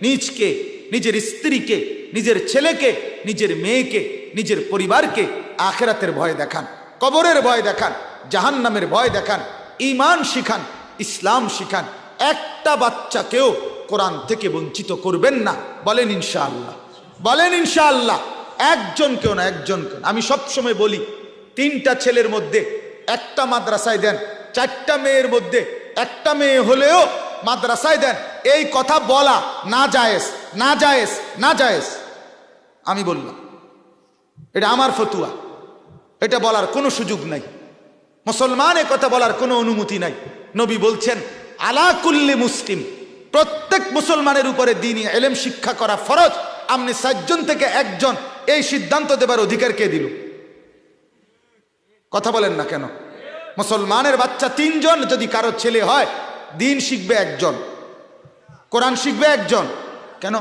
নিজকে, নিজের স্ত্রীকে, নিজের ছেলেকে, নিজের মেয়েকে, নিজের পরিবারকে আখিরাতের ভয় দেখান, কবরের ভয় দেখান, জাহান্নামের ভয় দেখান, ঈমান শিখান, ইসলাম শিখান। একটা বাচ্চাকেও কোরআন থেকে বঞ্চিত করবেন না। বলেন ইনশাআল্লাহ, বলেন ইনশাআল্লাহ। একজনকেও না, একজনকে। আমি সবসময় বলি, 3টা ছেলের মধ্যে একটা মাদ্রাসায় দেন, 4টা মেয়ের মধ্যে একটা মেয়ে হলেও মাদ্রাসায় দেন। এই কথা বলা না জায়েজ, না জায়েজ, না জায়েজ। আমি বললাম, এটা আমার ফতুয়া, এটা বলার কোনো সুযোগ নাই। মুসলমান এ কথা বলার কোনো অনুমতি নাই। নবী বলছেন, আলা কুল্লি মুসলিম, প্রত্যেক মুসলমানের উপরে দ্বীনি ইলম শিক্ষা করা ফরজ। আপনি 7 জন থেকে 1 জন, এই সিদ্ধান্ত দেবার অধিকার কে দিল? কথা বলেন না কেন? মুসলমানের বাচ্চা 3 জন, যদি কারো ছেলে হয়, দ্বীন শিখবে 1 জন, কোরআন শিখবে 1 জন। কেন?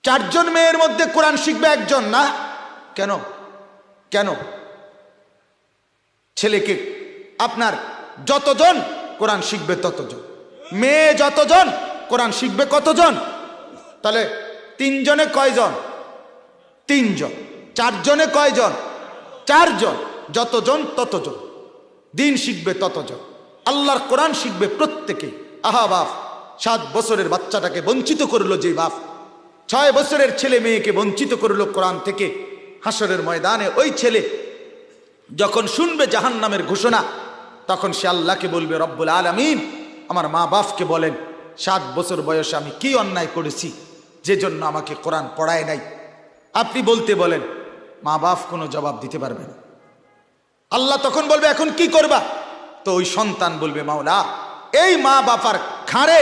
4 জন মেয়ের মধ্যে কোরআন শিখবে 1 জন না? কেন? কেন? ছেলেকে আপনার যতজন কোরআন শিখবে ততজন, মেয়ে যতজন কোরআন শিখবে কতজন? তাহলে 3 জনে কয়জন? 3 জন। 4 জনে কয়জন? 4 জন। যতজন ততজন, দিন শিখবে ততজন, আল্লাহর কোরআন শিখবে প্রত্যেকেই। আহা বাপ, 7 বছরের বাচ্চাটাকে বঞ্চিত করলো যে বাপ, 6 বছরের ছেলে মেয়েকে বঞ্চিত করলো কোরআন থেকে, হাসরের ময়দানে ওই ছেলে যখন শুনবে জাহান্নামের ঘোষণা, তখন সে আল্লাহকে বলবে, রব্বুল আলামিন, আমার মা বাপকে বলেন 7 বছর বয়সে আমি কি অন্যায় করেছি যে জন্য আমাকে কোরআন পড়ায় নাই। আপনি বলতে বলেন, মা বাপ কোনো জবাব দিতে পারবে না। আল্লাহ তখন বলবে, এখন কি করবা? তো ওই সন্তান বলবে, মাওলা, এই মা বাবার ঘাড়ে,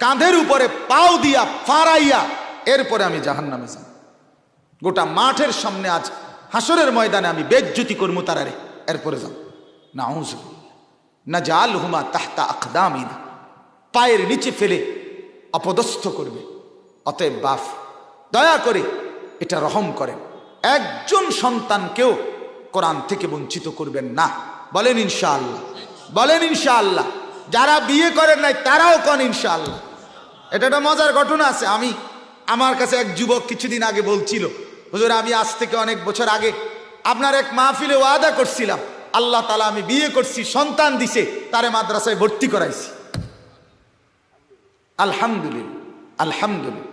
কাঁধের উপরে পাও দিয়া ফাড়াইয়া এরপরে আমি জাহান্নামে যাব। গোটা মাঠের সামনে আজ হাসরের ময়দানে আমি বেজ্জতি করবো তারারে, এরপরে যাব। নাউযুবিল্লাহ, নাজআলহুমা তাহতা আকদামিনা, পায়ের নিচে ফেলে অপদস্থ করবে। অতএব বাপ, দয়া করে এটা রহম করেন, একজন সন্তানকেও কোরআন থেকে বঞ্চিত করবেন না। বলেন ইনশাআল্লাহ, বলেন ইনশাআল্লাহ। যারা বিয়ে করেন নাই তারাও কন ইনশাআল্লাহ। এটা একটা মজার ঘটনা আছে। আমার কাছে এক যুবক কিছুদিন আগে বলছিল, হুজুর, আমি আজ থেকে অনেক বছর আগে আপনার এক মাহফিলে ওয়াদা করছিলাম, আল্লাহ তাআলা আমি বিয়ে করছি, সন্তান দিছে, তারে মাদ্রাসায় ভর্তি করাইছি। আলহামদুলিল্লাহ, আলহামদুলিল্লাহ।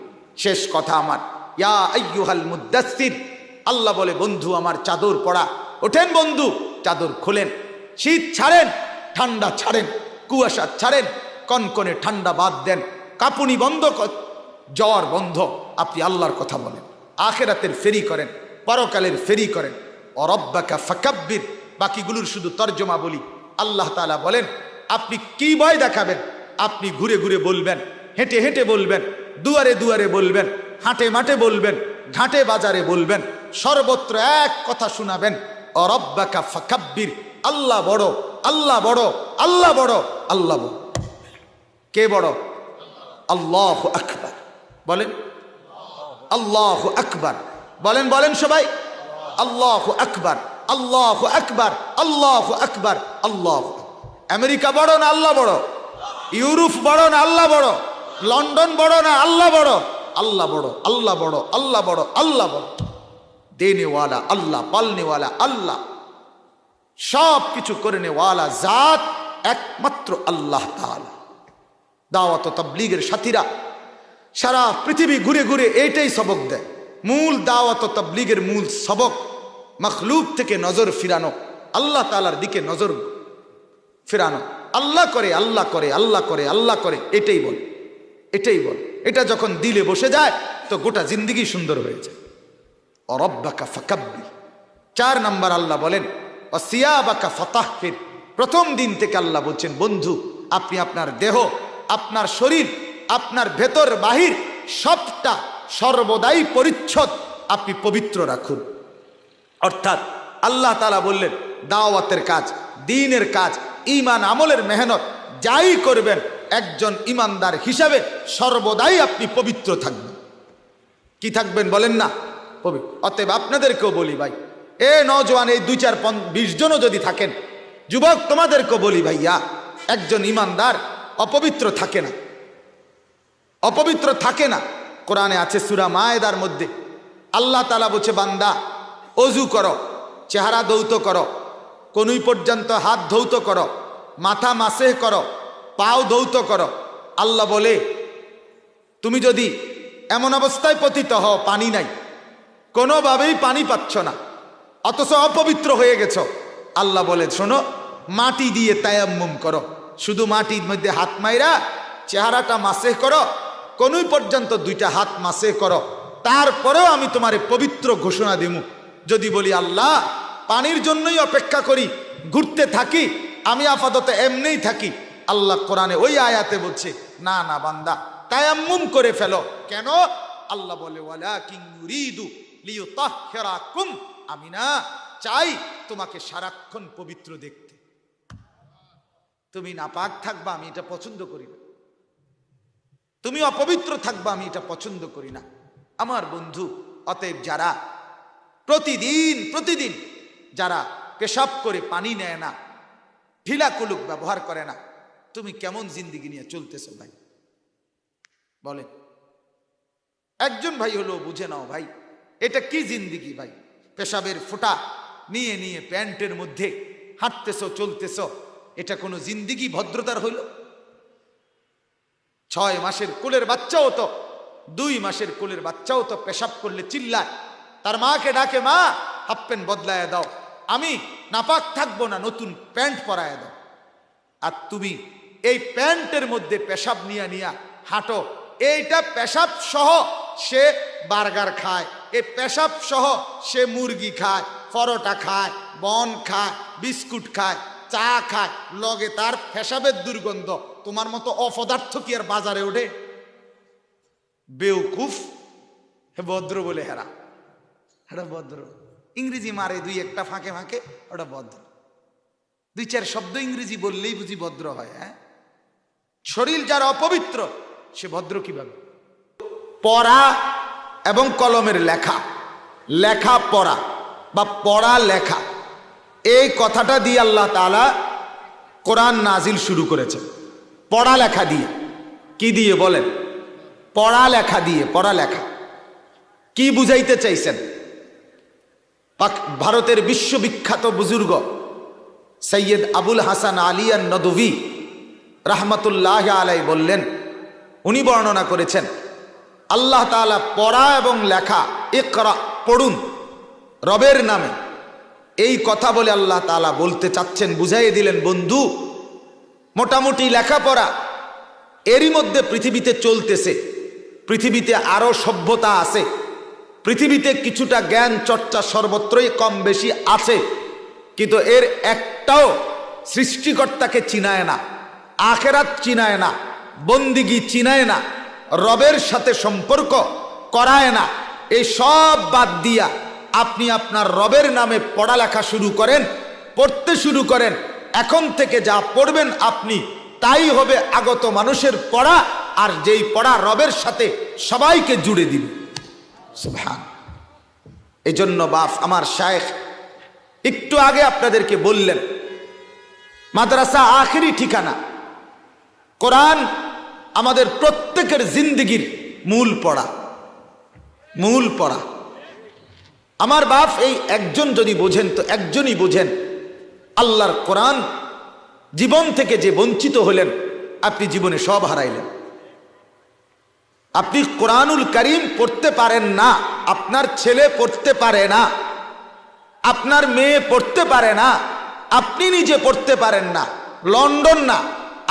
শেষ কথা আমার, ইয়া আইয়ুহাল মুদ্দাসসির, আল্লাহ বলে, বন্ধু আমার চাদর পড়া, ওঠেন বন্ধু, চাদর খোলেন, শীত ছাড়েন, ঠান্ডা ছাড়েন, কুয়াশা ছাড়েন, কনকনে ঠান্ডা বাদ দেন, কাঁপুনি বন্ধ, জ্বর বন্ধ। আপনি আল্লাহর কথা বলেন, আখিরাতের ফেরি করেন, পরকালের ফেরি করেন। অরব্বাকা ফাকাব্বির, বাকিগুলোর শুধু তর্জমা বলি। আল্লাহ তাআলা বলেন, আপনি কি ভয় দেখাবেন? আপনি ঘুরে ঘুরে বলবেন, হেঁটে হেঁটে বলবেন, দুয়ারে দুয়ারে বলবেন, হাটে মাঠে বলবেন, ঘাটে বাজারে বলবেন, সর্বত্র এক কথা শোনাবেন, অরব্বাকা ফাকাব্বির, আল্লাহ বড়, আল্লাহ বড়, আল্লাহ বড়, আল্লাহ বড়। কে বড়? আল্লাহু আকবার। বলেন আল্লাহু আকবার। বলেন বলেন সবাই আল্লাহু আকবার, আল্লাহু আকবার, আল্লাহু আকবার, আল্লাহ। আমেরিকা বড় না আল্লাহ বড়? ইউরোপ বড় না আল্লাহ বড়? লন্ডন বড় না আল্লাহ বড়? আল্লাহ বড়, আল্লাহ বড়, আল্লাহ বড়, আল্লাহ বড়। দেনেওয়ালা আল্লাহ, পালনেওয়ালা আল্লাহ, সব কিছু করে নেওয়ালা জাত একমাত্র আল্লাহ তাআলা। দাওয়াত ও তাবলীগের সাথীরা সারা পৃথিবী ঘুরে ঘুরে এইটাই সবক দেয়। মূল দাওয়াত ও তাবলীগের মূল সবক মখলুক থেকে নজর ফিরানো, আল্লাহ তাআলার দিকে নজর ফিরানো। আল্লাহ করে, আল্লাহ করে, আল্লাহ করে, আল্লাহ করে, এটাই বল, এটাই বল। এটা যখন দিলে বসে যায় তো গোটা জিন্দেগি সুন্দর হয়ে যায়। অরব্বাকা ফাকাব্বির। 4 নাম্বার আল্লাহ বলেন অসিয়াবাকা ফাতাহহির। প্রথম দিন থেকে আল্লাহ বলছেন, বন্ধু আপনি আপনার দেহ, আপনার শরীর, আপনার ভেতর বাহির সবটা সর্বদাই পরিচ্ছদ আপনি পবিত্র রাখুন। অর্থাৎ আল্লাহ তাআলা বললেন দাওয়াতের কাজ, দ্বীনের কাজ, ঈমান আমলের মেহনত যাই করবেন একজন ঈমানদার হিসাবে সর্বদাই আপনি পবিত্র থাকবেন। কি থাকবেন বলেন না? পবিত্র। অতএব আপনাদেরকেও বলি ভাই, এ নওজোয়ান এই 2, 4, 20 জনও যদি থাকেন, যুবক তোমাদেরকেও বলি ভাইয়া, একজন ঈমানদার অপবিত্র থাকে না, অপবিত্র থাকে না। কোরআনে আছে সূরা মায়েদার মধ্যে আল্লাহ তাআলা বলছে, বান্দা অজু করো, চেহারা ধৌত করো, কনুই পর্যন্ত হাত ধৌত করো, মাথা মাসেহ করো, পাও ধৌত করো। আল্লাহ বলে তুমি যদি এমন অবস্থায় পতিত হও, পানি নাই, কোনোভাবেই পানি পাচ্ছ না, অথচ অপবিত্র হয়ে গেছো, আল্লাহ বলে শোনো, মাটি দিয়ে তায়াম্মুম করো, শুধু মাটির মধ্যে হাত মাইরা চেহারাটা মাসেহ করো, কনুই পর্যন্ত 2টা হাত মাসেহ করো, তারপরেও আমি তোমারে পবিত্র ঘোষণা দেবো। যদি বলি আল্লাহ পানির জন্যই অপেক্ষা করি, ঘুরতে থাকি, আমি আপাতত এমনিই থাকি, আল্লাহ কোরআনে ওই আয়াতে বলছে না না বান্দা তায়াম্মুম করে ফেলো। কেন? আল্লাহ বলে ওয়ালাকিন ইউরিদু লিইউতাহহিরাকুম, আমি না চাই তোমাকে সারাক্ষণ পবিত্র দেখতে। তুমি নাপাক থাকবা, আমি এটা পছন্দ করি না। তুমি অপবিত্র থাকবা, আমি এটা পছন্দ করি না। আমার বন্ধু, অতএব যারা প্রতিদিন যারা পেশাব করে পানি নেয় না, ঢিলা কুলুক ব্যবহার করে না, তুমি কেমন জিন্দেগি নিয়ে চলতেছো ভাই বলেন? একজন ভাই হলো বুঝে নাও ভাই, এটা কি জিন্দেগি ভাই? পেশাবের ফোঁটা নিয়ে নিয়ে প্যান্টের মধ্যে হাঁটতেছো, চলতেছো, এটা কোনো জিন্দেগি ভদ্রতার হইল? 6 মাসের কোলের বাচ্চাও তো, 2 মাসের কোলের বাচ্চাও তো পেশাব করলে চিল্লায়, তার মাকে ডাকে, মা হাফ প্যান্ট বদলায় দাও, আমি নাপাক থাকবো না, নতুন প্যান্ট পরায় দাও। আর তুমি এই প্যান্টের মধ্যে পেশাব নিয়া নিয়া হাঁটো। এইটা পেশাব সহ সে বার্গার খায়, এই পেশাব সহ সে মুরগি খায়, পরোটা খায়, বন খায়, বিস্কুট খায়, চা খায়, লগে তার পেশাবের দুর্গন্ধ। তোমার মতো অপদার্থ কি আর বাজারে ওঠে? বেউকুফ হে ভদ্র বলে হেরা, এটা ভদ্র। ইংরেজি মারে 2-1টা ফাঁকে ফাঁকে, ওটা ভদ্র। 2-4 শব্দ ইংরেজি বললেই বুঝি ভদ্র হয়? হ্যাঁ, শরীর যার অপবিত্র সে ভদ্র কিভাবে? পড়া এবং কলমের লেখা, লেখা পড়া বা পড়া লেখা, এই কথাটা দিয়ে আল্লাহ তাআলা কোরআন নাজিল শুরু করেছে। পড়া লেখা দিয়ে। কি দিয়ে বলেন? পড়া লেখা দিয়ে। পড়া লেখা কি বুঝাইতে চাইছেন? ভারতের বিশ্ববিখ্যাত বুজুর্গ সৈয়দ আবুল হাসান আলী আন-নদভী রাহমাতুল্লাহ আলাই বললেন, উনি বর্ণনা করেছেন আল্লাহ তাআলা পড়া এবং লেখা, ইকরা পড়ুন রবের নামে, এই কথা বলে আল্লাহ তাআলা বলতে চাচ্ছেন, বুঝাইয়ে দিলেন বন্ধু, মোটামুটি লেখাপড়া এরই মধ্যে পৃথিবীতে চলতেছে, পৃথিবীতে আরো সভ্যতা আছে, পৃথিবীতে কিছুটা জ্ঞান চর্চা সর্বত্রই কম বেশি আছে, কিন্তু এর একটাও সৃষ্টিকর্তাকে চিনায় না, আখেরাত চিনায় না, বন্দিগি চিনায় না, রবের সাথে সম্পর্ক করায় না। এই সব বাদ দিয়া আপনি আপনার রবের নামে পড়ালেখা শুরু করেন, পড়তে শুরু করেন, এখন থেকে যা পড়বেন আপনি তাই হবে আগত মানুষের পড়া, আর যেই পড়া রবের সাথে সবাইকে জুড়ে দিবে। সুবহান। এই জন্য বাপ আমার শায়েখ একটু আগে আপনাদেরকে বললেন, মাদ্রাসা আখেরি ঠিকানা। কোরআন আমাদের প্রত্যেকের জিন্দেগির মূল পড়া, মূল পড়া। আমার বাপ এই একজন যদি বোঝেন তো একজনই বোঝেন, আল্লাহর কোরআন জীবন থেকে যে বঞ্চিত হলেন, আপনি জীবনে সব হারাইলেন। আপনি কোরআনুল কারীম পড়তে পারেন না, আপনার ছেলে পড়তে পারে না, আপনার মেয়ে পড়তে পারে না, আপনি নিজে পড়তে পারেন না। লন্ডন না,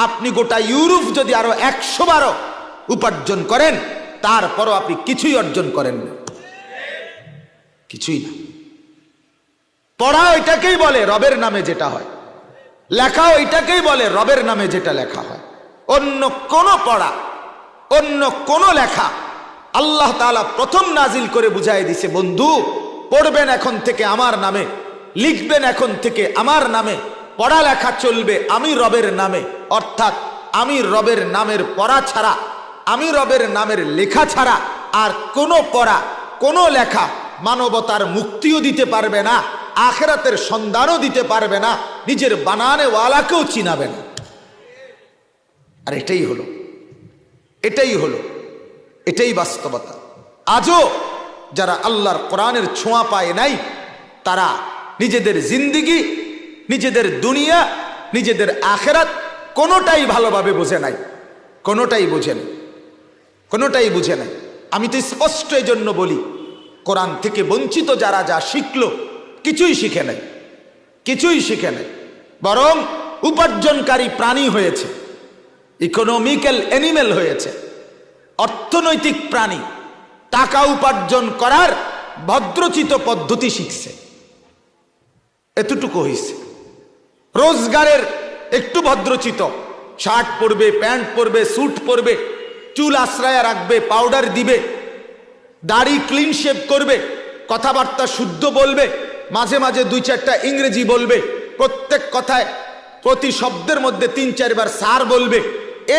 আপনি গোটা ইউরোপ যদি আরো 100 বারও উপার্জন করেন, তারপরও আপনি কিছুই অর্জন করেন না, কিছুই না। পড়া ওইটাকেই বলে রবের নামে যেটা হয়, লেখা ওইটাকেই বলে রবের নামে যেটা লেখা হয়। অন্য কোন পড়া, অন্য কোন লেখা আল্লাহ তাআলা প্রথম নাজিল করে বুঝাই দিছে, বন্ধু পড়বেন এখন থেকে আমার নামে, লিখবেন এখন থেকে আমার নামে, পড়ালেখা চলবে আমি রবের নামে। অর্থাৎ আমি রবের নামের পড়া ছাড়া, আমি রবের নামের লেখা ছাড়া আর কোনো পড়া, কোনো লেখা মানবতার মুক্তিও দিতে পারবে না, আখিরাতের সন্ধানও দিতে পারবে না, নিজের বানানে ওয়ালাকেও চিনাবে না। আর এটাই হলো, এটাই হলো, এটাই বাস্তবতা। আজও যারা আল্লাহর কোরআনের ছোঁয়া পায় নাই, তারা নিজেদের জিন্দিগি, নিজেদের দুনিয়া, নিজেদের আখিরাত কোনোটাই ভালোভাবে বোঝে নাই, কোনোটাই বোঝে নাই, কোনোটাই বুঝে নাই। আমি তো স্পষ্ট এই জন্য বলি, কোরআন থেকে বঞ্চিত যারা যা শিখলো কিছুই শিখে নাই, কিছুই শিখে নাই, বরং উপার্জনকারী প্রাণী হয়েছে, ইকোনমিক্যাল অ্যানিমেল হয়েছে, অর্থনৈতিক প্রাণী। টাকা উপার্জন করার ভদ্রচিত পদ্ধতি শিখছে, এতটুকু হয়েছে। রোজগারের একটু ভদ্রচিত, শার্ট পরবে, প্যান্ট পরবে, স্যুট পরবে, চুল আশ্রয় রাখবে, পাউডার দিবে, দাড়ি ক্লিন শেভ করবে, কথাবার্তা শুদ্ধ বলবে, মাঝে মাঝে 2-4টা ইংরেজি বলবে, প্রত্যেক কথায় প্রতি শব্দের মধ্যে 3-4 বার স্যার বলবে।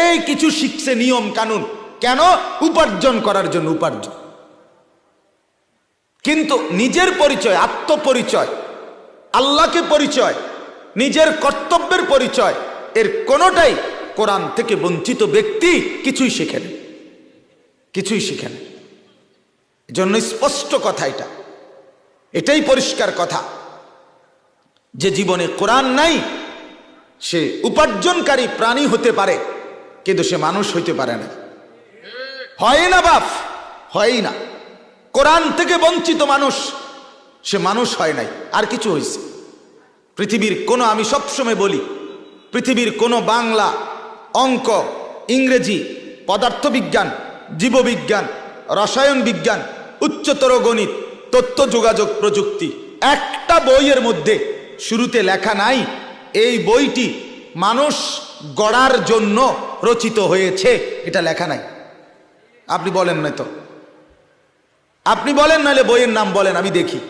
এই কিছু শিখছে নিয়ম কানুন, কেন? উপার্জন করার জন্য, উপার্জন। কিন্তু নিজের পরিচয়, আত্মপরিচয়, আল্লাহকে পরিচয়, নিজের কর্তব্যের পরিচয়, এর কোনোটাই কোরআন থেকে বঞ্চিত ব্যক্তি কিছুই শিখে না, কিছুই শিখে না। এজন্য স্পষ্ট কথা এটা, এটাই পরিষ্কার কথা যে জীবনে কোরআন নাই, সে উপার্জনকারী প্রাণী হতে পারে কিন্তু সে মানুষ হইতে পারে না। হয় না বাপ, হয়ই না। কোরআন থেকে বঞ্চিত মানুষ, সে মানুষ হয় নাই, আর কিছু হয়েছে। পৃথিবীর কোনো, আমি সবসময় বলি, পৃথিবীর কোনো বাংলা, অঙ্ক, ইংরেজি, পদার্থবিজ্ঞান, জীববিজ্ঞান, রসায়ন বিজ্ঞান, উচ্চতর গণিত, তথ্য যোগাযোগ প্রযুক্তি, একটা বইয়ের মধ্যে শুরুতে লেখা নাই এই বইটি মানুষ গড়ার জন্য রচিত হয়েছে, এটা লেখা নাই। আপনি বলেন না তো, আপনি বলেন, নাহলে বইয়ের নাম বলেন, আমি দেখি।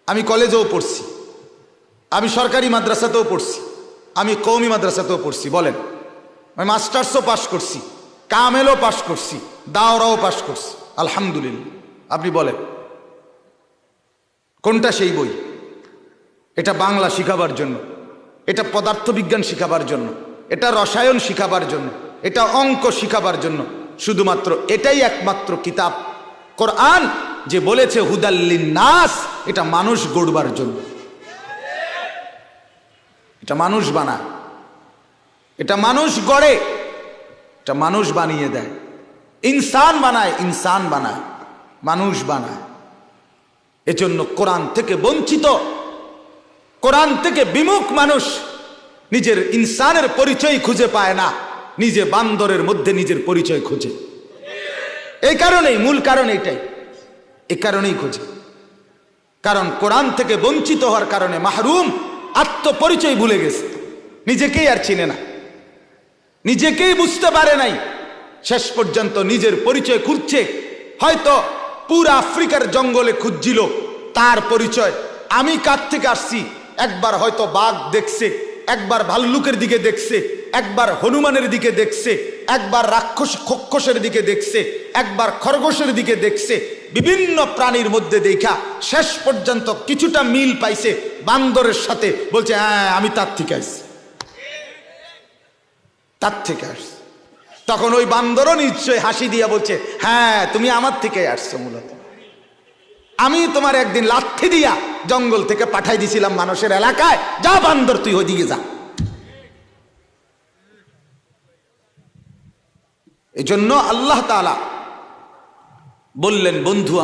আমি কলেজেও পড়ছি, আমি সরকারি মাদ্রাসাতেও পড়ছি, আমি কওমি মাদ্রাসাতেও পড়ছি, বলেন। আমি মাস্টার্সও পাশ করছি, কামেলও পাশ করছি, দাওরাও পাশ করছি, আলহামদুলিল্লাহ। আপনি বলেন কোনটা সেই বই? এটা বাংলা শিখাবার জন্য, এটা পদার্থবিজ্ঞান শিখাবার জন্য, এটা রসায়ন শিখাবার জন্য, এটা অঙ্ক শিখাবার জন্য। শুধুমাত্র এটাই একমাত্র কিতাব কোরআন যে বলেছে হুদাল্লিন নাস, এটা মানুষ গড়বার জন্য। এটা মানুষ বানায়, এটা মানুষ গড়ে, এটা মানুষ বানিয়ে দেয়। ইনসান বানায়, ইনসান বানায়, মানুষ বানায়। এজন্য কোরআন থেকে বঞ্চিত, কোরআন থেকে বিমুখ মানুষ নিজের ইনসানের পরিচয় খুঁজে পায় না, নিজে বান্দরের মধ্যে নিজের পরিচয় খোঁজে। এই কারণেই, মূল কারণ এটাই, এই কারণেই খোঁজে। কারণ কোরআন থেকে বঞ্চিত হওয়ার কারণে মাহরুম, আত্মপরিচয় ভুলে গেছে, নিজেকেই আর চিনে না, নিজেকেই বুঝতে পারে নাই। শেষ পর্যন্ত নিজের পরিচয় খুঁজছে, হয়তো পুরা আফ্রিকার জঙ্গলে খুঁজছিল তার পরিচয়, আমি কার থেকে আসছি। একবার হয়তো বাঘ দেখছে, একবার ভাল্লুকের দিকে দেখছে, একবার হনুমানের দিকে দেখছে, একবার রাক্ষস খক্ষসের দিকে দেখছে, একবার খরগোশের দিকে দেখছে। বিভিন্ন প্রাণীর মধ্যে দেখা শেষ পর্যন্ত কিছুটা মিল পাইছে বান্দরের সাথে। বলছে হ্যাঁ আমি তার থেকে আসছি, তার থেকে আসছি। তখন ওই বান্দরও নিশ্চয়ই হাসি দিয়া বলছে হ্যাঁ তুমি আমার থেকে আসছো, মূলত আমি তোমার একদিন লাথি দিয়া জঙ্গল থেকে পাঠাই দিছিলাম মানুষের এলাকায়, যা বান্দর তুই ওইদিকে যা। এই জন্য আল্লাহ তাআলা বললেন বন্ধু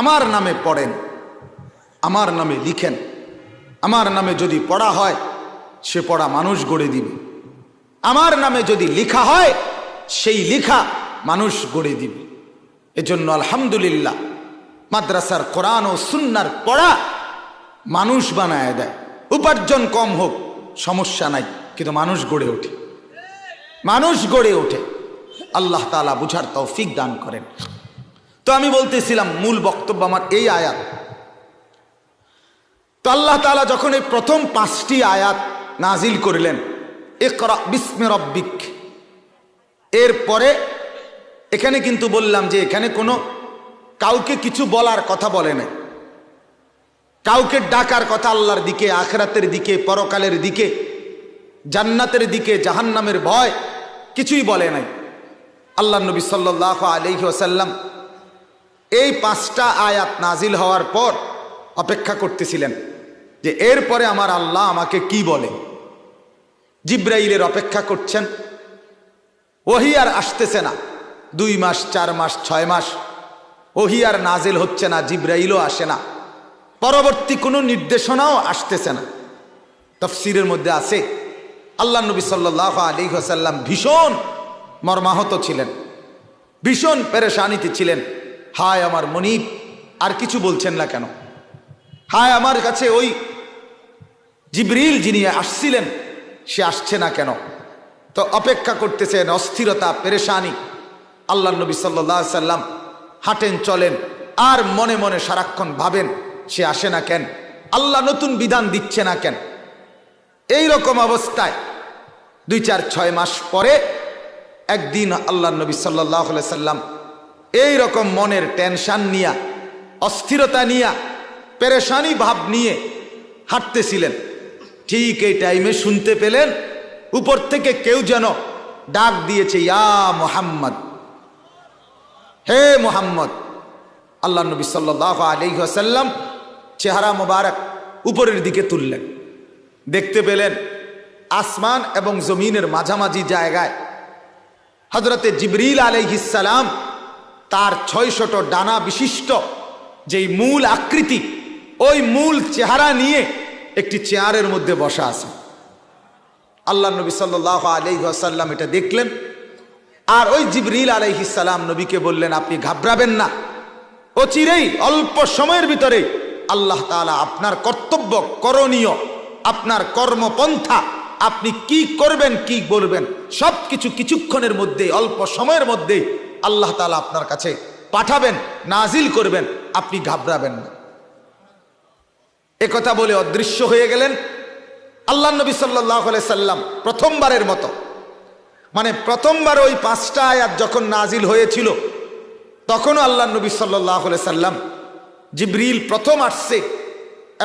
আমার নামে পড়েন, আমার নামে লিখেন। আমার নামে যদি পড়া হয় সে পড়া মানুষ গড়ে দিবে, আমার নামে যদি লেখা হয় সেই লেখা মানুষ গড়ে দিবে। এজন্য আলহামদুলিল্লাহ মাদ্রাসার কোরআন ও সুন্নাহর পড়া মানুষ বানায় দেয়। উপার্জন কম হোক সমস্যা নাই, কিন্তু মানুষ গড়ে ওঠে, মানুষ গড়ে ওঠে। আল্লাহ তাআলা বুঝার তৌফিক দান করেন। তো আমি বলতেছিলাম মূল বক্তব্য আমার এই আয়াত। তো আল্লাহ তাআলা যখন এই প্রথম 5টি আয়াত নাজিল করলেন, ইকরা বিস্মি রব্বিক, এরপরে এখানে কিন্তু বললাম যে এখানে কোনো কাউকে কিছু বলার কথা বলে নাই, কাউকে ডাকার কথা আল্লাহর দিকে, আখিরাতের দিকে, পরকালের দিকে, জান্নাতের দিকে, জাহান্নামের ভয় কিছুই বলে নাই। আল্লাহ নবী সাল্লাল্লাহু আলাইহি ওয়াসাল্লাম এই 5টা আয়াত নাজিল হওয়ার পর অপেক্ষা করতেছিলেন যে এরপরে আমার আল্লাহ আমাকে কি বলে। জিব্রাইলের অপেক্ষা করছেন, ওহী আর আসতেছে না। 2 মাস, 4 মাস, 6 মাস ওহী আর নাজিল হচ্ছে না, জিব্রাইলও আসে না, পরবর্তী কোনো নির্দেশনাও আসতেছে না। তাফসীরের মধ্যে আছে আল্লাহ নবী সাল্লাল্লাহু আলাইহি ওয়াসাল্লাম ভীষণ মর্মাহত ছিলেন, ভীষণ পেরেশানিতে ছিলেন। হায় আমার মনিব, আর কিছু বলছেন না কেন? হায় আমার কাছে ওই জিবরিল যিনি আসছিলেন সে আসছে না কেন? তো অপেক্ষা করতেছেন, অস্থিরতা, পেরেশানি। আল্লাহ নবী সাল্লাল্লাহু আলাইহি ওয়াসাল্লাম হাঁটেন, চলেন, আর মনে মনে সারাক্ষণ ভাবেন সে আসে না কেন, আল্লাহ নতুন বিধান দিচ্ছে না কেন। এই রকম অবস্থায় 2, 4, 6 মাস পরে একদিন আল্লাহ নবী সাল্লাল্লাহু আলাইহি ওয়াসাল্লাম এই রকম মনের টেনশন নিয়ে, অস্থিরতা নিয়ে, পেরেশানি ভাব নিয়ে হাঁটতেছিলেন। ঠিক এই টাইমে শুনতে পেলেন উপর থেকে কেউ যেন ডাক দিয়েছে, ইয়া মুহাম্মদ, হে মুহাম্মদ। আল্লাহ নবী সাল্লাল্লাহু আলাইহি ওয়াসাল্লাম চেহারা মোবারক উপরের দিকে তুললেন, দেখতে পেলেন আসমান এবং জমিনের মাঝামাঝি জায়গায় হযরতে জিবরিল আলাইহিস সালাম তার 600 ডানা বিশিষ্ট যেই মূল আকৃতি, ওই মূল চেহারা নিয়ে একটি চেয়ারের মধ্যে বসা আছে। আল্লাহ নবী সাল্লাল্লাহু আলাইহি ওয়াসাল্লাম এটা দেখলেন, আর ওই জিবরিল আলাইহিস সালাম নবীকে বললেন আপনি ঘাবড়াবেন না, অচিরেই অল্প সময়ের ভিতরে আল্লাহ তাআলা আপনার কর্তব্য, করণীয়, আপনার কর্মপন্থা, আপনি কি করবেন, কি বলবেন, সবকিছু কিছুক্ষণের মধ্যে, অল্প সময়ের মধ্যে আল্লাহ তাআলা আপনার কাছে পাঠাবেন, নাজিল করবেন, আপনি ঘাবড়াবেন না। একথা বলে অদৃশ্য হয়ে গেলেন। আল্লাহ নবী সাল্লাল্লাহু আলাইহি সাল্লাম প্রথমবারের মতো, মানে প্রথমবার ওই 5টা আয়াত যখন নাজিল হয়েছিল তখনও আল্লাহ নবী সাল্লাল্লাহু আলাইহি সাল্লাম, জিবরিল প্রথম আসছে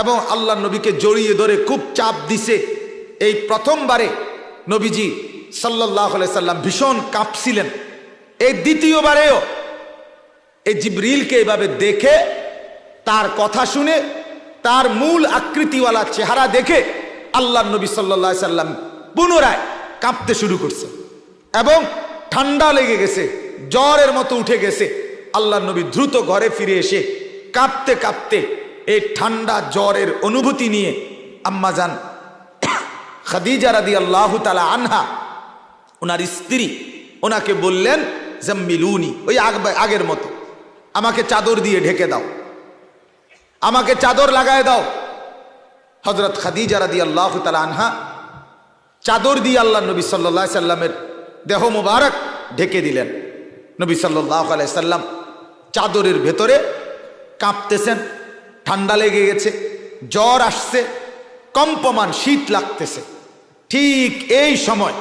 এবং আল্লাহ নবীকে জড়িয়ে ধরে খুব চাপ দিছে। এই প্রথমবারে নবীজি সাল্লাল্লাহু আলাইহি সাল্লাম ভীষণ কাঁপছিলেন। এই দ্বিতীয়বারেও এই জিবরিলকে এভাবে দেখে, তার কথা শুনে, তার মূল আকৃতিওয়ালা চেহারা দেখে আল্লাহ নবী সাল্লাল্লাহু আলাইহি সাল্লাম পুনরায় কাঁপতে শুরু করছে এবং ঠান্ডা লেগে গেছে, জ্বরের মতো উঠে গেছে। আল্লাহ নবী দ্রুত ঘরে ফিরে এসে কাঁপতে কাঁপতে এই ঠান্ডা জ্বরের অনুভূতি নিয়ে আম্মাজান খাদিজা রাদিয়াল্লাহু তাআলা আনহা, ওনার স্ত্রী, ওনাকে বললেন জাম্মিলুনি, ওই আগের মতো আমাকে চাদর দিয়ে ঢেকে দাও, আমাকে চাদর লাগায় দাও। হযরত খাদিজা রাদিয়াল্লাহু তাআলা আনহা চাদর দিয়ে আল্লাহ নবী সাল্লাল্লাহু আলাইহি সাল্লামের দেহ মোবারক ঢেকে দিলেন। নবী সাল্লাল্লাহু আলাইহি সাল্লাম চাদরের ভেতরে কাঁপতেছেন, ঠান্ডা লেগে গেছে, জ্বর আসছে, কম্পমান শীত লাগতেছে। ঠিক এই সময়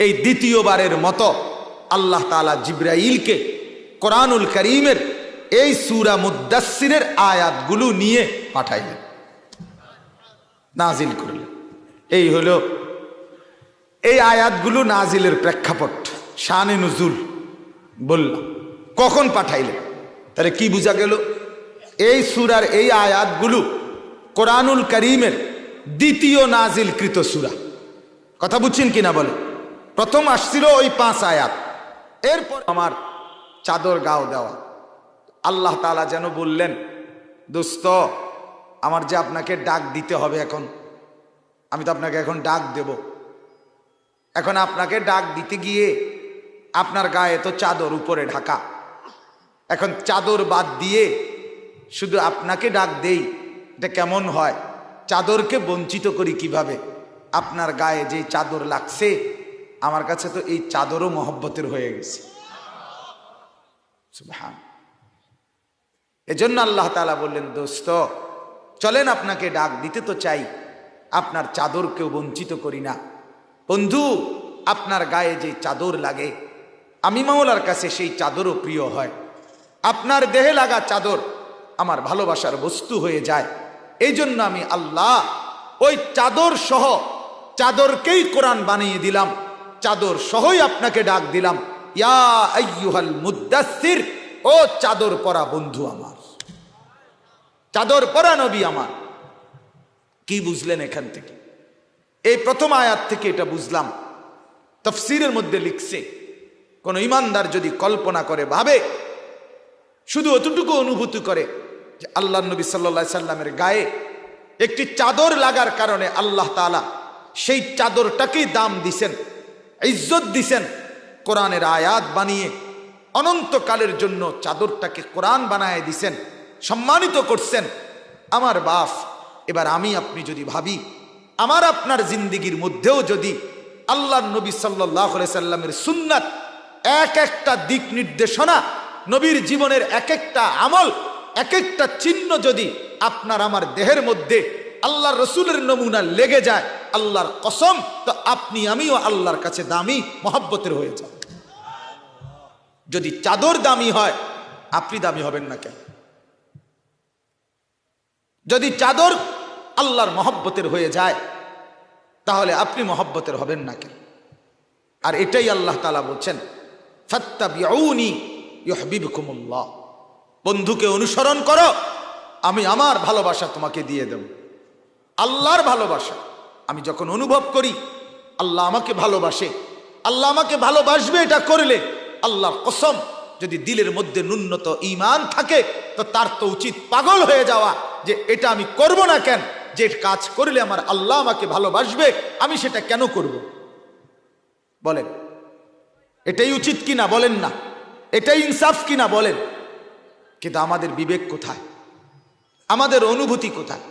এই দ্বিতীয়বারের মতো আল্লাহ তাআলা জিবরাইলকে কোরআনুল কারীমের এই সূরা মুদ্দাসসিরের আয়াতগুলো নিয়ে পাঠাইলেন, নাজিল করলেন। এই হলো এই আয়াতগুলো নাজিলের প্রেক্ষাপট, শানে নুজুল বললাম। কখন পাঠাইলেন? তাহলে কি বোঝা গেল? এই সূরার এই আয়াতগুলো কোরআনুল কারীমের দ্বিতীয় নাজিলকৃত সূরা। কথা বুঝছেন কিনা বলে? প্রথম আসছিল ওই 5 আয়াত, এরপর আমার চাদর গাও দেওয়া। আল্লাহ তাআলা যেন বললেন, দোস্ত আমার যে আপনাকে ডাক দিতে হবে, এখন আমি তো আপনাকে এখন ডাক দেব। এখন আপনাকে ডাক দিতে গিয়ে আপনার গায়ে তো চাদর উপরে ঢাকা, এখন চাদর বাদ দিয়ে শুধু আপনাকে ডাক দেই, এটা কেমন হয়? চাদরকে বঞ্চিত করি কিভাবে? আপনার গায়ে যে চাদর লাগছে, আমার কাছে তো এই চাদরও মহব্বতের হয়ে গেছে। সুবহান। এজন্য আল্লাহ তাআলা বললেন, দোস্ত চলেন আপনাকে ডাক দিতে তো চাই, আপনার চাদরকেও বঞ্চিত করি না। বন্ধু, আপনার গায়ে যে চাদর লাগে, আমি মাওলার কাছে সেই চাদরও প্রিয় হয়। আপনার দেহে লাগা চাদর আমার ভালোবাসার বস্তু হয়ে যায়। এই জন্য আমি আল্লাহ ওই চাদর সহ, চাদরকেই কোরআন বানিয়ে দিলাম, চাদর সহই আপনাকে ডাক দিলাম, ইয়া আইয়ুহাল মুদ্দাসসির, ও চাদর পরা বন্ধু আমার, চাদর পরা নবী আমার। কি বুঝলেন এখান থেকে? এই প্রথম আয়াত থেকে এটা বুঝলাম। তাফসীরের মধ্যে লিখছে, কোন ইমানদার যদি কল্পনা করে, ভাবে, শুধু অতটুকু অনুভূতি করে যে আল্লাহ নবী সাল্লাল্লাহু আলাইহি সাল্লামের গায়ে একটি চাদর লাগার কারণে আল্লাহ তাআলা সেই চাদরটাকেই দাম দিছেন, ইজ্জত দিছেন, কোরআনের আয়াত বানিয়ে অনন্তকালের জন্য চাদরটাকে কোরআন বানায় দিছেন, সম্মানিত করছেন। আমার বাপ, এবার আমি আপনি যদি ভাবি, আমার আপনার জিন্দেগির মধ্যেও যদি আল্লাহর নবী সাল্লাল্লাহু আলাইহি সাল্লামের সুন্নাত, এক একটা দিক নির্দেশনা, নবীর জীবনের এক একটা আমল, এক একটা চিহ্ন যদি আপনার আমার দেহের মধ্যে আল্লাহর রসুলের নমুনা লেগে যায়, আল্লাহর কসম, তো আপনি আমিও আল্লাহর কাছে দামি, মহব্বতের হয়ে যায়। যদি চাদর দামি হয়, আপনি দামি হবেন না কেন? যদি চাদর আল্লাহর মহব্বতের হয়ে যায়, তাহলে আপনি মহব্বতের হবেন না কেন? আর এটাই আল্লাহ তাআলা বলছেন, ফাত্তাবিউনি ইউহিব্বুকুমুল্লাহ, বন্ধুকে অনুসরণ করো, আমি আমার ভালোবাসা তোমাকে দিয়ে দেব। আল্লাহর ভালোবাসা আমি যখন অনুভব করি, আল্লাহ আমাকে ভালোবাসে, আল্লাহ আমাকে ভালোবাসবে, এটা করলে আল্লাহর কসম, যদি দিলের মধ্যে ন্যূনত ঈমান থাকে, তো তার তো উচিত পাগল হয়ে যাওয়া যে এটা আমি করব না কেন, যে কাজ করলে আমার আল্লাহ আমাকে ভালোবাসবে, আমি সেটা কেন করব? বলেন, এটাই উচিত কিনা? বলেন না, এটাই ইনসাফ কিনা? বলেন। কিন্তু আমাদের বিবেক কোথায়? আমাদের অনুভূতি কোথায়?